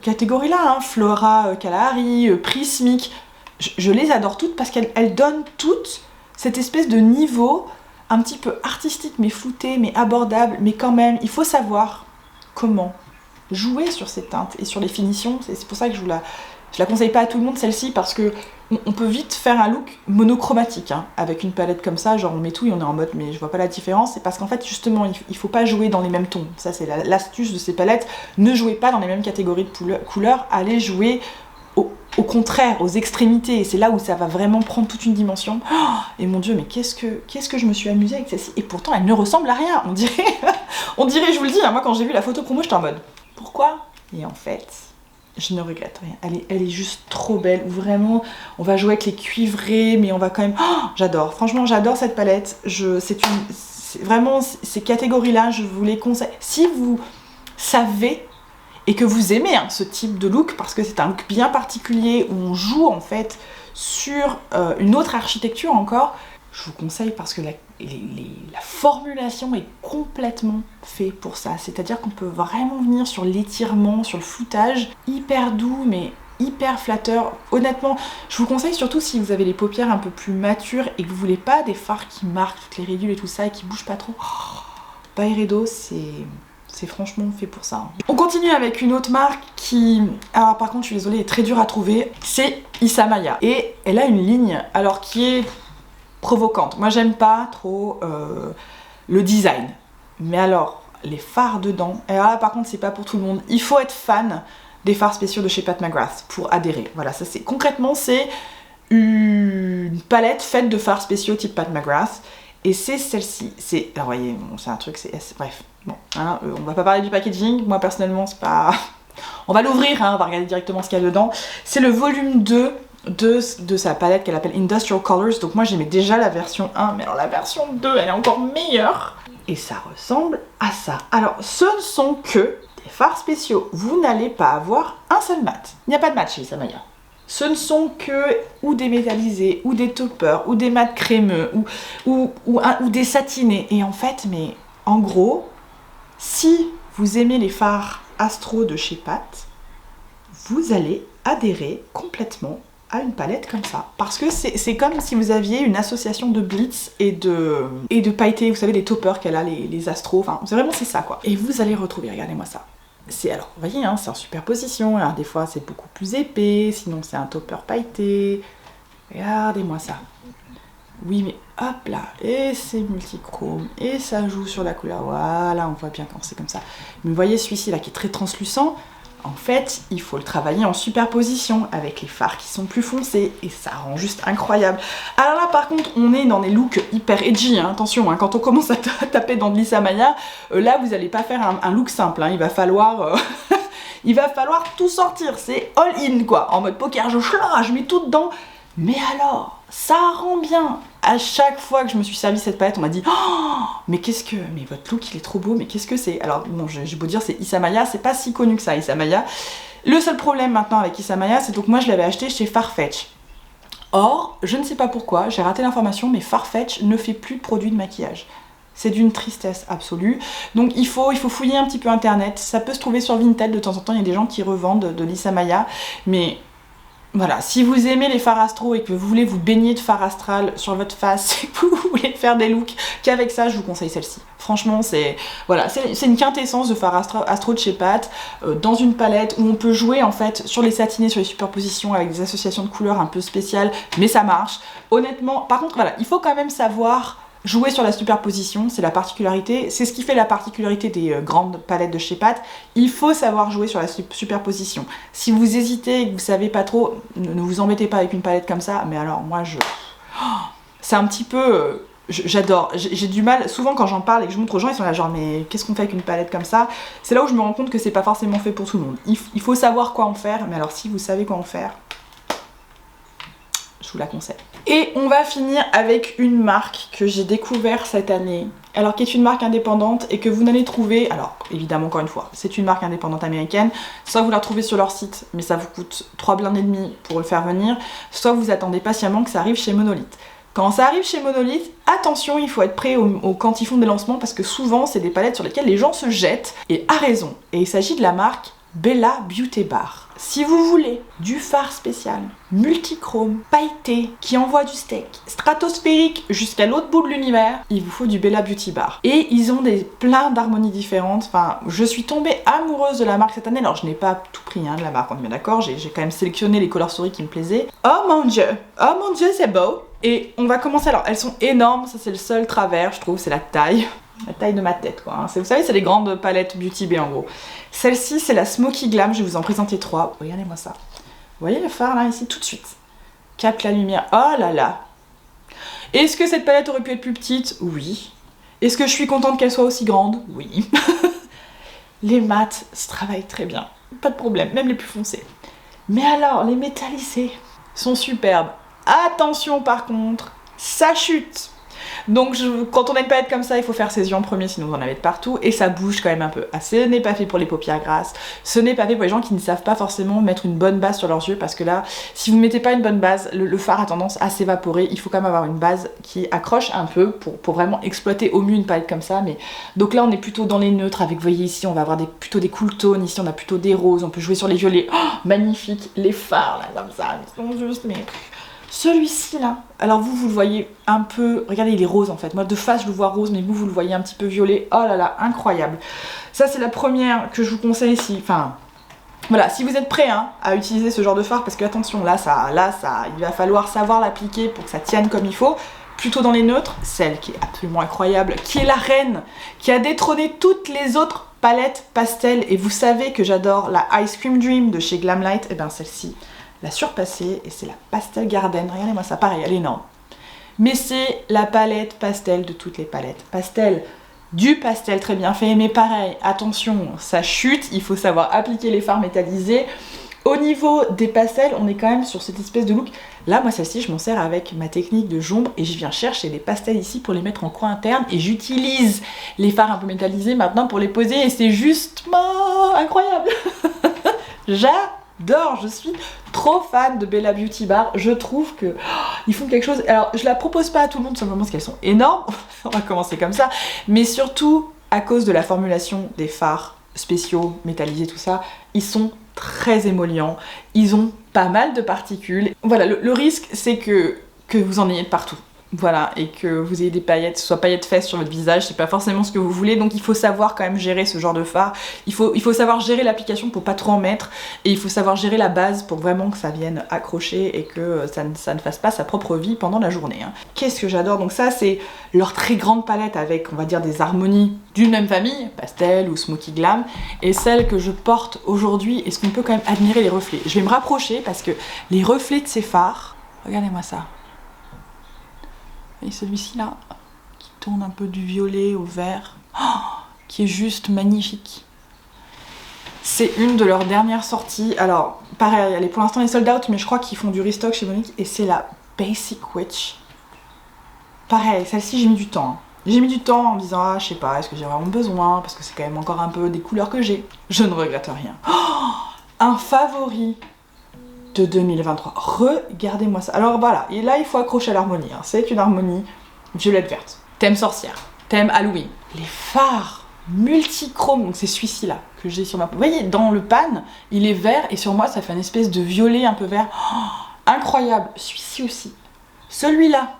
catégorie-là, hein, Flora, Kalahari, Prismic, je les adore toutes parce qu'elles donnent toutes cette espèce de niveau un petit peu artistique, mais flouté, mais abordable, mais quand même, il faut savoir comment jouer sur ces teintes et sur les finitions. C'est pour ça que je la conseille pas à tout le monde, celle-ci, parce que on peut vite faire un look monochromatique, hein, avec une palette comme ça, genre on met tout et on est en mode mais je vois pas la différence. C'est parce qu'en fait justement il faut pas jouer dans les mêmes tons. Ça c'est l'astuce de ces palettes. Ne jouez pas dans les mêmes catégories de couleurs, allez jouer au contraire, aux extrémités, et c'est là où ça va vraiment prendre toute une dimension. Oh, et mon dieu, mais qu'est-ce que je me suis amusée avec celle-ci, et pourtant elle ne ressemble à rien, on dirait, je vous le dis, hein, moi quand j'ai vu la photo promo, j'étais en mode pourquoi? Et en fait, je ne regrette rien, elle est juste trop belle, vraiment, on va jouer avec les cuivrés, mais on va quand même, oh, j'adore, franchement j'adore cette palette, c'est vraiment, ces catégories-là, je vous les conseille, si vous savez et que vous aimez hein, ce type de look, parce que c'est un look bien particulier où on joue en fait sur une autre architecture encore, je vous conseille parce que la formulation est complètement faite pour ça. C'est-à-dire qu'on peut vraiment venir sur l'étirement, sur le floutage, hyper doux mais hyper flatteur. Honnêtement, je vous conseille surtout si vous avez les paupières un peu plus matures et que vous voulez pas des fards qui marquent toutes les ridules et tout ça et qui bougent pas trop. Byredo, c'est franchement fait pour ça. On continue avec une autre marque qui, alors par contre je suis désolée, est très dure à trouver, c'est Isamaya. Et elle a une ligne, alors qui est provocante. Moi j'aime pas trop le design. Mais alors, les fards dedans, et alors là par contre c'est pas pour tout le monde. Il faut être fan des fards spéciaux de chez Pat McGrath pour adhérer. Voilà, ça c'est, concrètement c'est une palette faite de fards spéciaux type Pat McGrath. Et c'est celle-ci, alors vous voyez, bon, c'est un truc, bref, bon, hein, on va pas parler du packaging, moi personnellement c'est pas... On va l'ouvrir, hein, on va regarder directement ce qu'il y a dedans. C'est le volume 2 de sa palette qu'elle appelle Industrial Colors, donc moi j'aimais déjà la version 1, mais alors la version 2 elle est encore meilleure. Et ça ressemble à ça. Alors ce ne sont que des fards spéciaux, vous n'allez pas avoir un seul mat. Il n'y a pas de mat chez Isamaya. Ce ne sont que ou des métallisés, ou des toppers, ou des mats crémeux, ou des satinés. Et en fait, mais en gros, si vous aimez les fards Astro de chez Pat, vous allez adhérer complètement à une palette comme ça. Parce que c'est comme si vous aviez une association de blitz et de pailletés, vous savez, les toppers qu'elle a, les Astro, enfin, vraiment c'est ça quoi. Et vous allez retrouver, regardez-moi ça. Alors, vous voyez, hein, c'est en superposition, alors des fois c'est beaucoup plus épais, sinon c'est un topper pailleté. Regardez-moi ça. Oui, mais hop là, et c'est multichrome, et ça joue sur la couleur, voilà, on voit bien quand c'est comme ça. Mais vous voyez celui-ci là qui est très translucent, en fait, il faut le travailler en superposition avec les fards qui sont plus foncés, et ça rend juste incroyable. Alors là, par contre, on est dans des looks hyper edgy, hein, attention, hein, quand on commence à taper dans de l'Isamaya, là, vous n'allez pas faire un look simple, hein, il va falloir tout sortir, c'est all-in, quoi, en mode poker, je mets tout dedans, mais alors, ça rend bien. À chaque fois que je me suis servi cette palette, on m'a dit oh, mais votre look il est trop beau, mais qu'est-ce que c'est? Alors bon, j'ai beau dire c'est Isamaya, c'est pas si connu que ça Isamaya. Le seul problème maintenant avec Isamaya, c'est donc moi je l'avais acheté chez Farfetch. Or, je ne sais pas pourquoi, j'ai raté l'information, mais Farfetch ne fait plus de produits de maquillage. C'est d'une tristesse absolue. Donc il faut fouiller un petit peu internet. Ça peut se trouver sur Vinted de temps en temps, il y a des gens qui revendent de l'Isamaya, mais voilà, si vous aimez les fards astro et que vous voulez vous baigner de fard astral sur votre face et que vous voulez faire des looks qu'avec ça, je vous conseille celle-ci. Franchement, c'est une quintessence de fard astro de chez Pat, dans une palette où on peut jouer en fait sur les satinés, sur les superpositions avec des associations de couleurs un peu spéciales, mais ça marche. Honnêtement, par contre, voilà, il faut quand même savoir jouer sur la superposition, c'est la particularité, c'est ce qui fait la particularité des grandes palettes de chez Pat. Il faut savoir jouer sur la superposition. Si vous hésitez et que vous savez pas trop, ne vous embêtez pas avec une palette comme ça, mais alors moi c'est un petit peu... J'adore, j'ai du mal, souvent quand j'en parle et que je montre aux gens, ils sont là genre mais qu'est-ce qu'on fait avec une palette comme ça? C'est là où je me rends compte que c'est pas forcément fait pour tout le monde. Il faut savoir quoi en faire, mais alors si vous savez quoi en faire, je vous la conseille. Et on va finir avec une marque que j'ai découvert cette année, alors qui est une marque indépendante et que vous n'allez trouver, alors évidemment encore une fois, c'est une marque indépendante américaine, soit vous la trouvez sur leur site, mais ça vous coûte 3 blindes et demi pour le faire venir, soit vous attendez patiemment que ça arrive chez Monolith. Quand ça arrive chez Monolith, attention, il faut être prêt quand ils font des lancements parce que souvent c'est des palettes sur lesquelles les gens se jettent et à raison. Et il s'agit de la marque Bella Beauty Bar. Si vous voulez du fard spécial, multichrome, pailleté, qui envoie du steak, stratosphérique jusqu'à l'autre bout de l'univers, il vous faut du Bella Beauty Bar. Et ils ont plein d'harmonies différentes. Enfin, je suis tombée amoureuse de la marque cette année. Alors, je n'ai pas tout pris de la marque, on est bien d'accord. J'ai quand même sélectionné les color stories qui me plaisaient. Oh mon dieu, c'est beau. Et on va commencer. Alors, elles sont énormes. Ça, c'est le seul travers, je trouve, c'est la taille. La taille de ma tête, quoi. Vous savez, c'est les grandes palettes Beauty Bay en gros. Celle-ci, c'est la Smoky Glam. Je vais vous en présenter 3. Regardez-moi ça. Vous voyez le fard là, ici, tout de suite. Capte la lumière. Oh là là. Est-ce que cette palette aurait pu être plus petite? Oui. Est-ce que je suis contente qu'elle soit aussi grande? Oui. Les mats se travaillent très bien. Pas de problème, même les plus foncés. Mais alors, les métallisés sont superbes. Attention par contre, ça chute. Donc quand on a une palette comme ça, il faut faire ses yeux en premier, sinon vous en avez de partout, et ça bouge quand même un peu. Ah, ce n'est pas fait pour les paupières grasses, ce n'est pas fait pour les gens qui ne savent pas forcément mettre une bonne base sur leurs yeux, parce que là, si vous ne mettez pas une bonne base, le fard a tendance à s'évaporer. Il faut quand même avoir une base qui accroche un peu pour vraiment exploiter au mieux une palette comme ça. Mais donc là, on est plutôt dans les neutres, avec, vous voyez ici, on va avoir plutôt des cool tones, ici on a plutôt des roses, on peut jouer sur les violets. Oh, magnifique, les fards là, comme ça, ils sont juste... mais... Celui-ci là, alors vous le voyez un peu, regardez il est rose en fait, moi de face je le vois rose mais vous le voyez un petit peu violet, oh là là, incroyable. Ça c'est la première que je vous conseille ici, enfin voilà, si vous êtes prêts à utiliser ce genre de fard, parce que attention là, il va falloir savoir l'appliquer pour que ça tienne comme il faut, plutôt dans les neutres, celle qui est absolument incroyable, qui est la reine, qui a détrôné toutes les autres palettes pastel, et vous savez que j'adore la Ice Cream Dream de chez Glamlight, et bien celle-ci l'a surpassée, et c'est la Pastel Garden. Regardez-moi ça, pareil, elle est énorme. Mais c'est la palette pastel de toutes les palettes. Pastel, du pastel très bien fait, mais pareil, attention, ça chute, il faut savoir appliquer les fards métallisés. Au niveau des pastels, on est quand même sur cette espèce de look. Là, moi, celle-ci, je m'en sers avec ma technique de jombre et je viens chercher les pastels ici pour les mettre en coin interne et j'utilise les fards un peu métallisés maintenant pour les poser et c'est juste incroyable. J'adore, je suis trop fan de Bella Beauty Bar, je trouve que ils font quelque chose. Alors je la propose pas à tout le monde simplement parce qu'elles sont énormes, on va commencer comme ça, mais surtout à cause de la formulation des fards spéciaux, métallisés, tout ça, ils sont très émollients, ils ont pas mal de particules. Voilà, le risque c'est que vous en ayez de partout. Voilà, et que vous ayez des paillettes, soit paillettes fesses sur votre visage, c'est pas forcément ce que vous voulez, donc il faut savoir quand même gérer ce genre de fard. Il faut savoir gérer l'application pour pas trop en mettre, et il faut savoir gérer la base pour vraiment que ça vienne accrocher et que ça ne fasse pas sa propre vie pendant la journée. Qu'est-ce que j'adore, donc ça c'est leur très grande palette avec, on va dire, des harmonies d'une même famille, pastel ou smoky glam, et celle que je porte aujourd'hui, est-ce qu'on peut quand même admirer les reflets? Je vais me rapprocher parce que les reflets de ces fards, regardez-moi ça. Et celui-ci là, qui tourne un peu du violet au vert, qui est juste magnifique. C'est une de leurs dernières sorties. Alors, pareil, elle est pour l'instant les sold out, mais je crois qu'ils font du restock chez Monique. Et c'est la Basic Witch. Pareil, celle-ci j'ai mis du temps. J'ai mis du temps en me disant, je sais pas, est-ce que j'ai vraiment besoin? Parce que c'est quand même encore un peu des couleurs que j'ai. Je ne regrette rien. Un favori de 2023. Regardez-moi ça. Alors voilà, et là il faut accrocher à l'harmonie. C'est une harmonie violette verte. Thème sorcière, thème Halloween. Les fards multichromes, donc c'est celui-ci là que j'ai sur ma peau. Vous voyez, dans le pan, il est vert et sur moi ça fait une espèce de violet un peu vert. Incroyable. Celui-ci aussi. Celui-là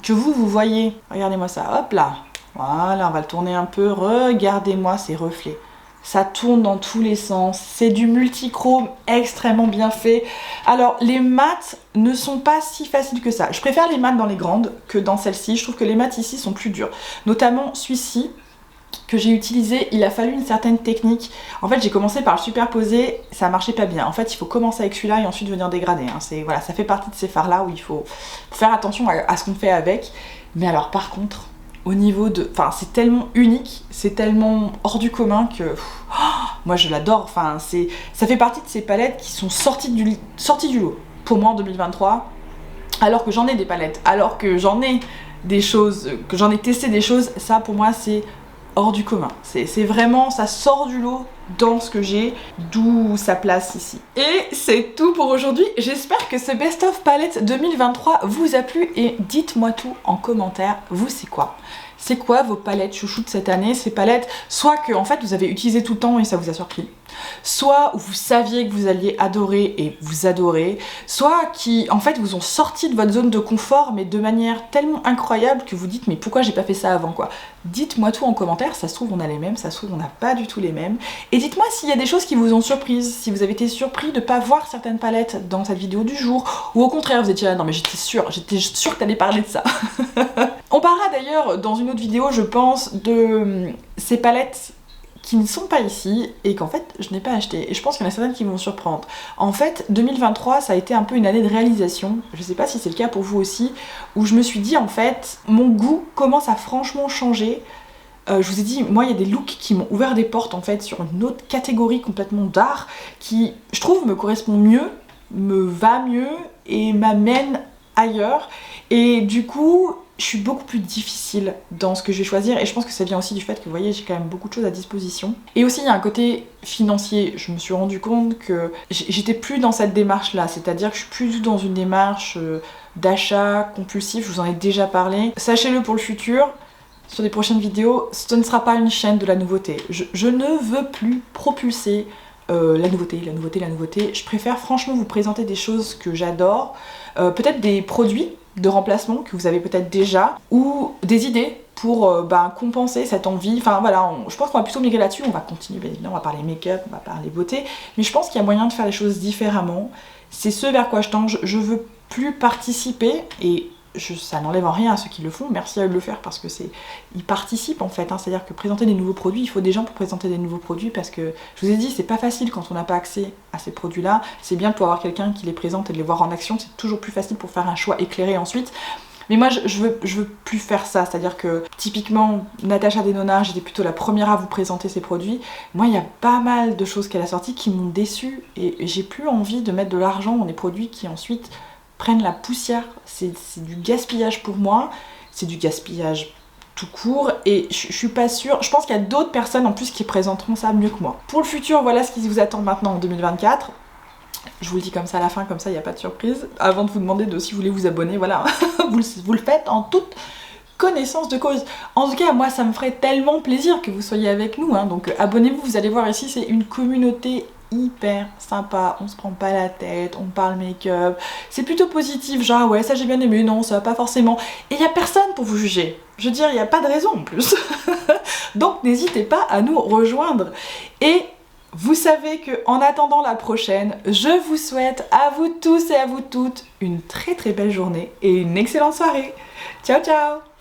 que vous voyez. Regardez-moi ça. Hop là. Voilà, on va le tourner un peu. Regardez-moi ces reflets. Ça tourne dans tous les sens, c'est du multichrome extrêmement bien fait. Alors les mats ne sont pas si faciles que ça. Je préfère les mats dans les grandes que dans celle-ci. Je trouve que les mats ici sont plus durs. Notamment celui-ci que j'ai utilisé, il a fallu une certaine technique. En fait j'ai commencé par le superposer, ça marchait pas bien. En fait il faut commencer avec celui-là et ensuite venir dégrader. Voilà, ça fait partie de ces fards là où il faut faire attention à ce qu'on fait avec. Mais alors par contre, au niveau de... Enfin, c'est tellement unique, c'est tellement hors du commun que... moi, je l'adore. Enfin, ça fait partie de ces palettes qui sont sorties du lot. Pour moi, en 2023, alors que j'en ai des palettes, alors que j'en ai des choses, que j'en ai testé des choses, ça, pour moi, c'est hors du commun. C'est vraiment, ça sort du lot dans ce que j'ai, d'où sa place ici. Et c'est tout pour aujourd'hui. J'espère que ce Best of Palette 2023 vous a plu et dites-moi tout en commentaire. Vous, c'est quoi? C'est quoi vos palettes chouchou de cette année? Ces palettes, soit que en fait vous avez utilisé tout le temps et ça vous a surpris, soit où vous saviez que vous alliez adorer et vous adorez, soit qui en fait vous ont sorti de votre zone de confort mais de manière tellement incroyable que vous dites mais pourquoi j'ai pas fait ça avant quoi. Dites-moi tout en commentaire, ça se trouve on a les mêmes, ça se trouve on n'a pas du tout les mêmes. Et dites-moi s'il y a des choses qui vous ont surprise, si vous avez été surpris de pas voir certaines palettes dans cette vidéo du jour, ou au contraire vous étiez là, non mais j'étais sûre que t'allais parler de ça. On parlera d'ailleurs dans une autre vidéo je pense de ces palettes qui ne sont pas ici et qu'en fait je n'ai pas acheté, et je pense qu'il y en a certaines qui vont me surprendre. En fait 2023 ça a été un peu une année de réalisation, je sais pas si c'est le cas pour vous aussi, où je me suis dit en fait mon goût commence à franchement changer. Je vous ai dit, moi il y a des looks qui m'ont ouvert des portes en fait sur une autre catégorie complètement d'art qui je trouve me correspond mieux, me va mieux et m'amène ailleurs, et du coup je suis beaucoup plus difficile dans ce que je vais choisir, et je pense que ça vient aussi du fait que vous voyez j'ai quand même beaucoup de choses à disposition. Et aussi il y a un côté financier, je me suis rendu compte que j'étais plus dans cette démarche là, c'est-à-dire que je suis plus dans une démarche d'achat compulsif, je vous en ai déjà parlé. Sachez-le pour le futur, sur des prochaines vidéos, ce ne sera pas une chaîne de la nouveauté. Je ne veux plus propulser la nouveauté. Je préfère franchement vous présenter des choses que j'adore, peut-être des produits de remplacement que vous avez peut-être déjà, ou des idées pour compenser cette envie. Enfin voilà, je pense qu'on va plutôt migrer là-dessus. On va continuer, bien évidemment, on va parler make-up, on va parler beauté, mais je pense qu'il y a moyen de faire les choses différemment. C'est ce vers quoi je tends. Je veux plus participer, et ça n'enlève en rien à ceux qui le font, merci à eux de le faire parce que ils participent en fait, hein. C'est-à-dire que présenter des nouveaux produits, il faut des gens pour présenter des nouveaux produits, parce que je vous ai dit c'est pas facile quand on n'a pas accès à ces produits là, c'est bien de pouvoir avoir quelqu'un qui les présente et de les voir en action, c'est toujours plus facile pour faire un choix éclairé ensuite. Mais moi je veux plus faire ça, c'est-à-dire que typiquement Natacha Denona, j'étais plutôt la première à vous présenter ces produits. Moi il y a pas mal de choses qu'elle a sorties qui m'ont déçue, et j'ai plus envie de mettre de l'argent dans des produits qui ensuite prennent la poussière. C'est du gaspillage pour moi, c'est du gaspillage tout court, et je suis pas sûre, je pense qu'il y a d'autres personnes en plus qui présenteront ça mieux que moi. Pour le futur, voilà ce qui vous attend maintenant en 2024. Je vous le dis comme ça à la fin, comme ça il n'y a pas de surprise. Avant de vous demander si vous voulez vous abonner, voilà, vous le faites en toute connaissance de cause. En tout cas, moi ça me ferait tellement plaisir que vous soyez avec nous, hein. Donc abonnez-vous, vous allez voir ici, c'est une communauté hyper sympa, on se prend pas la tête, on parle make-up, c'est plutôt positif, genre ouais ça j'ai bien aimé, non ça va pas forcément, et il y a personne pour vous juger, je veux dire il n'y a pas de raison en plus. Donc n'hésitez pas à nous rejoindre, et vous savez que en attendant la prochaine, je vous souhaite à vous tous et à vous toutes une très très belle journée et une excellente soirée. Ciao ciao.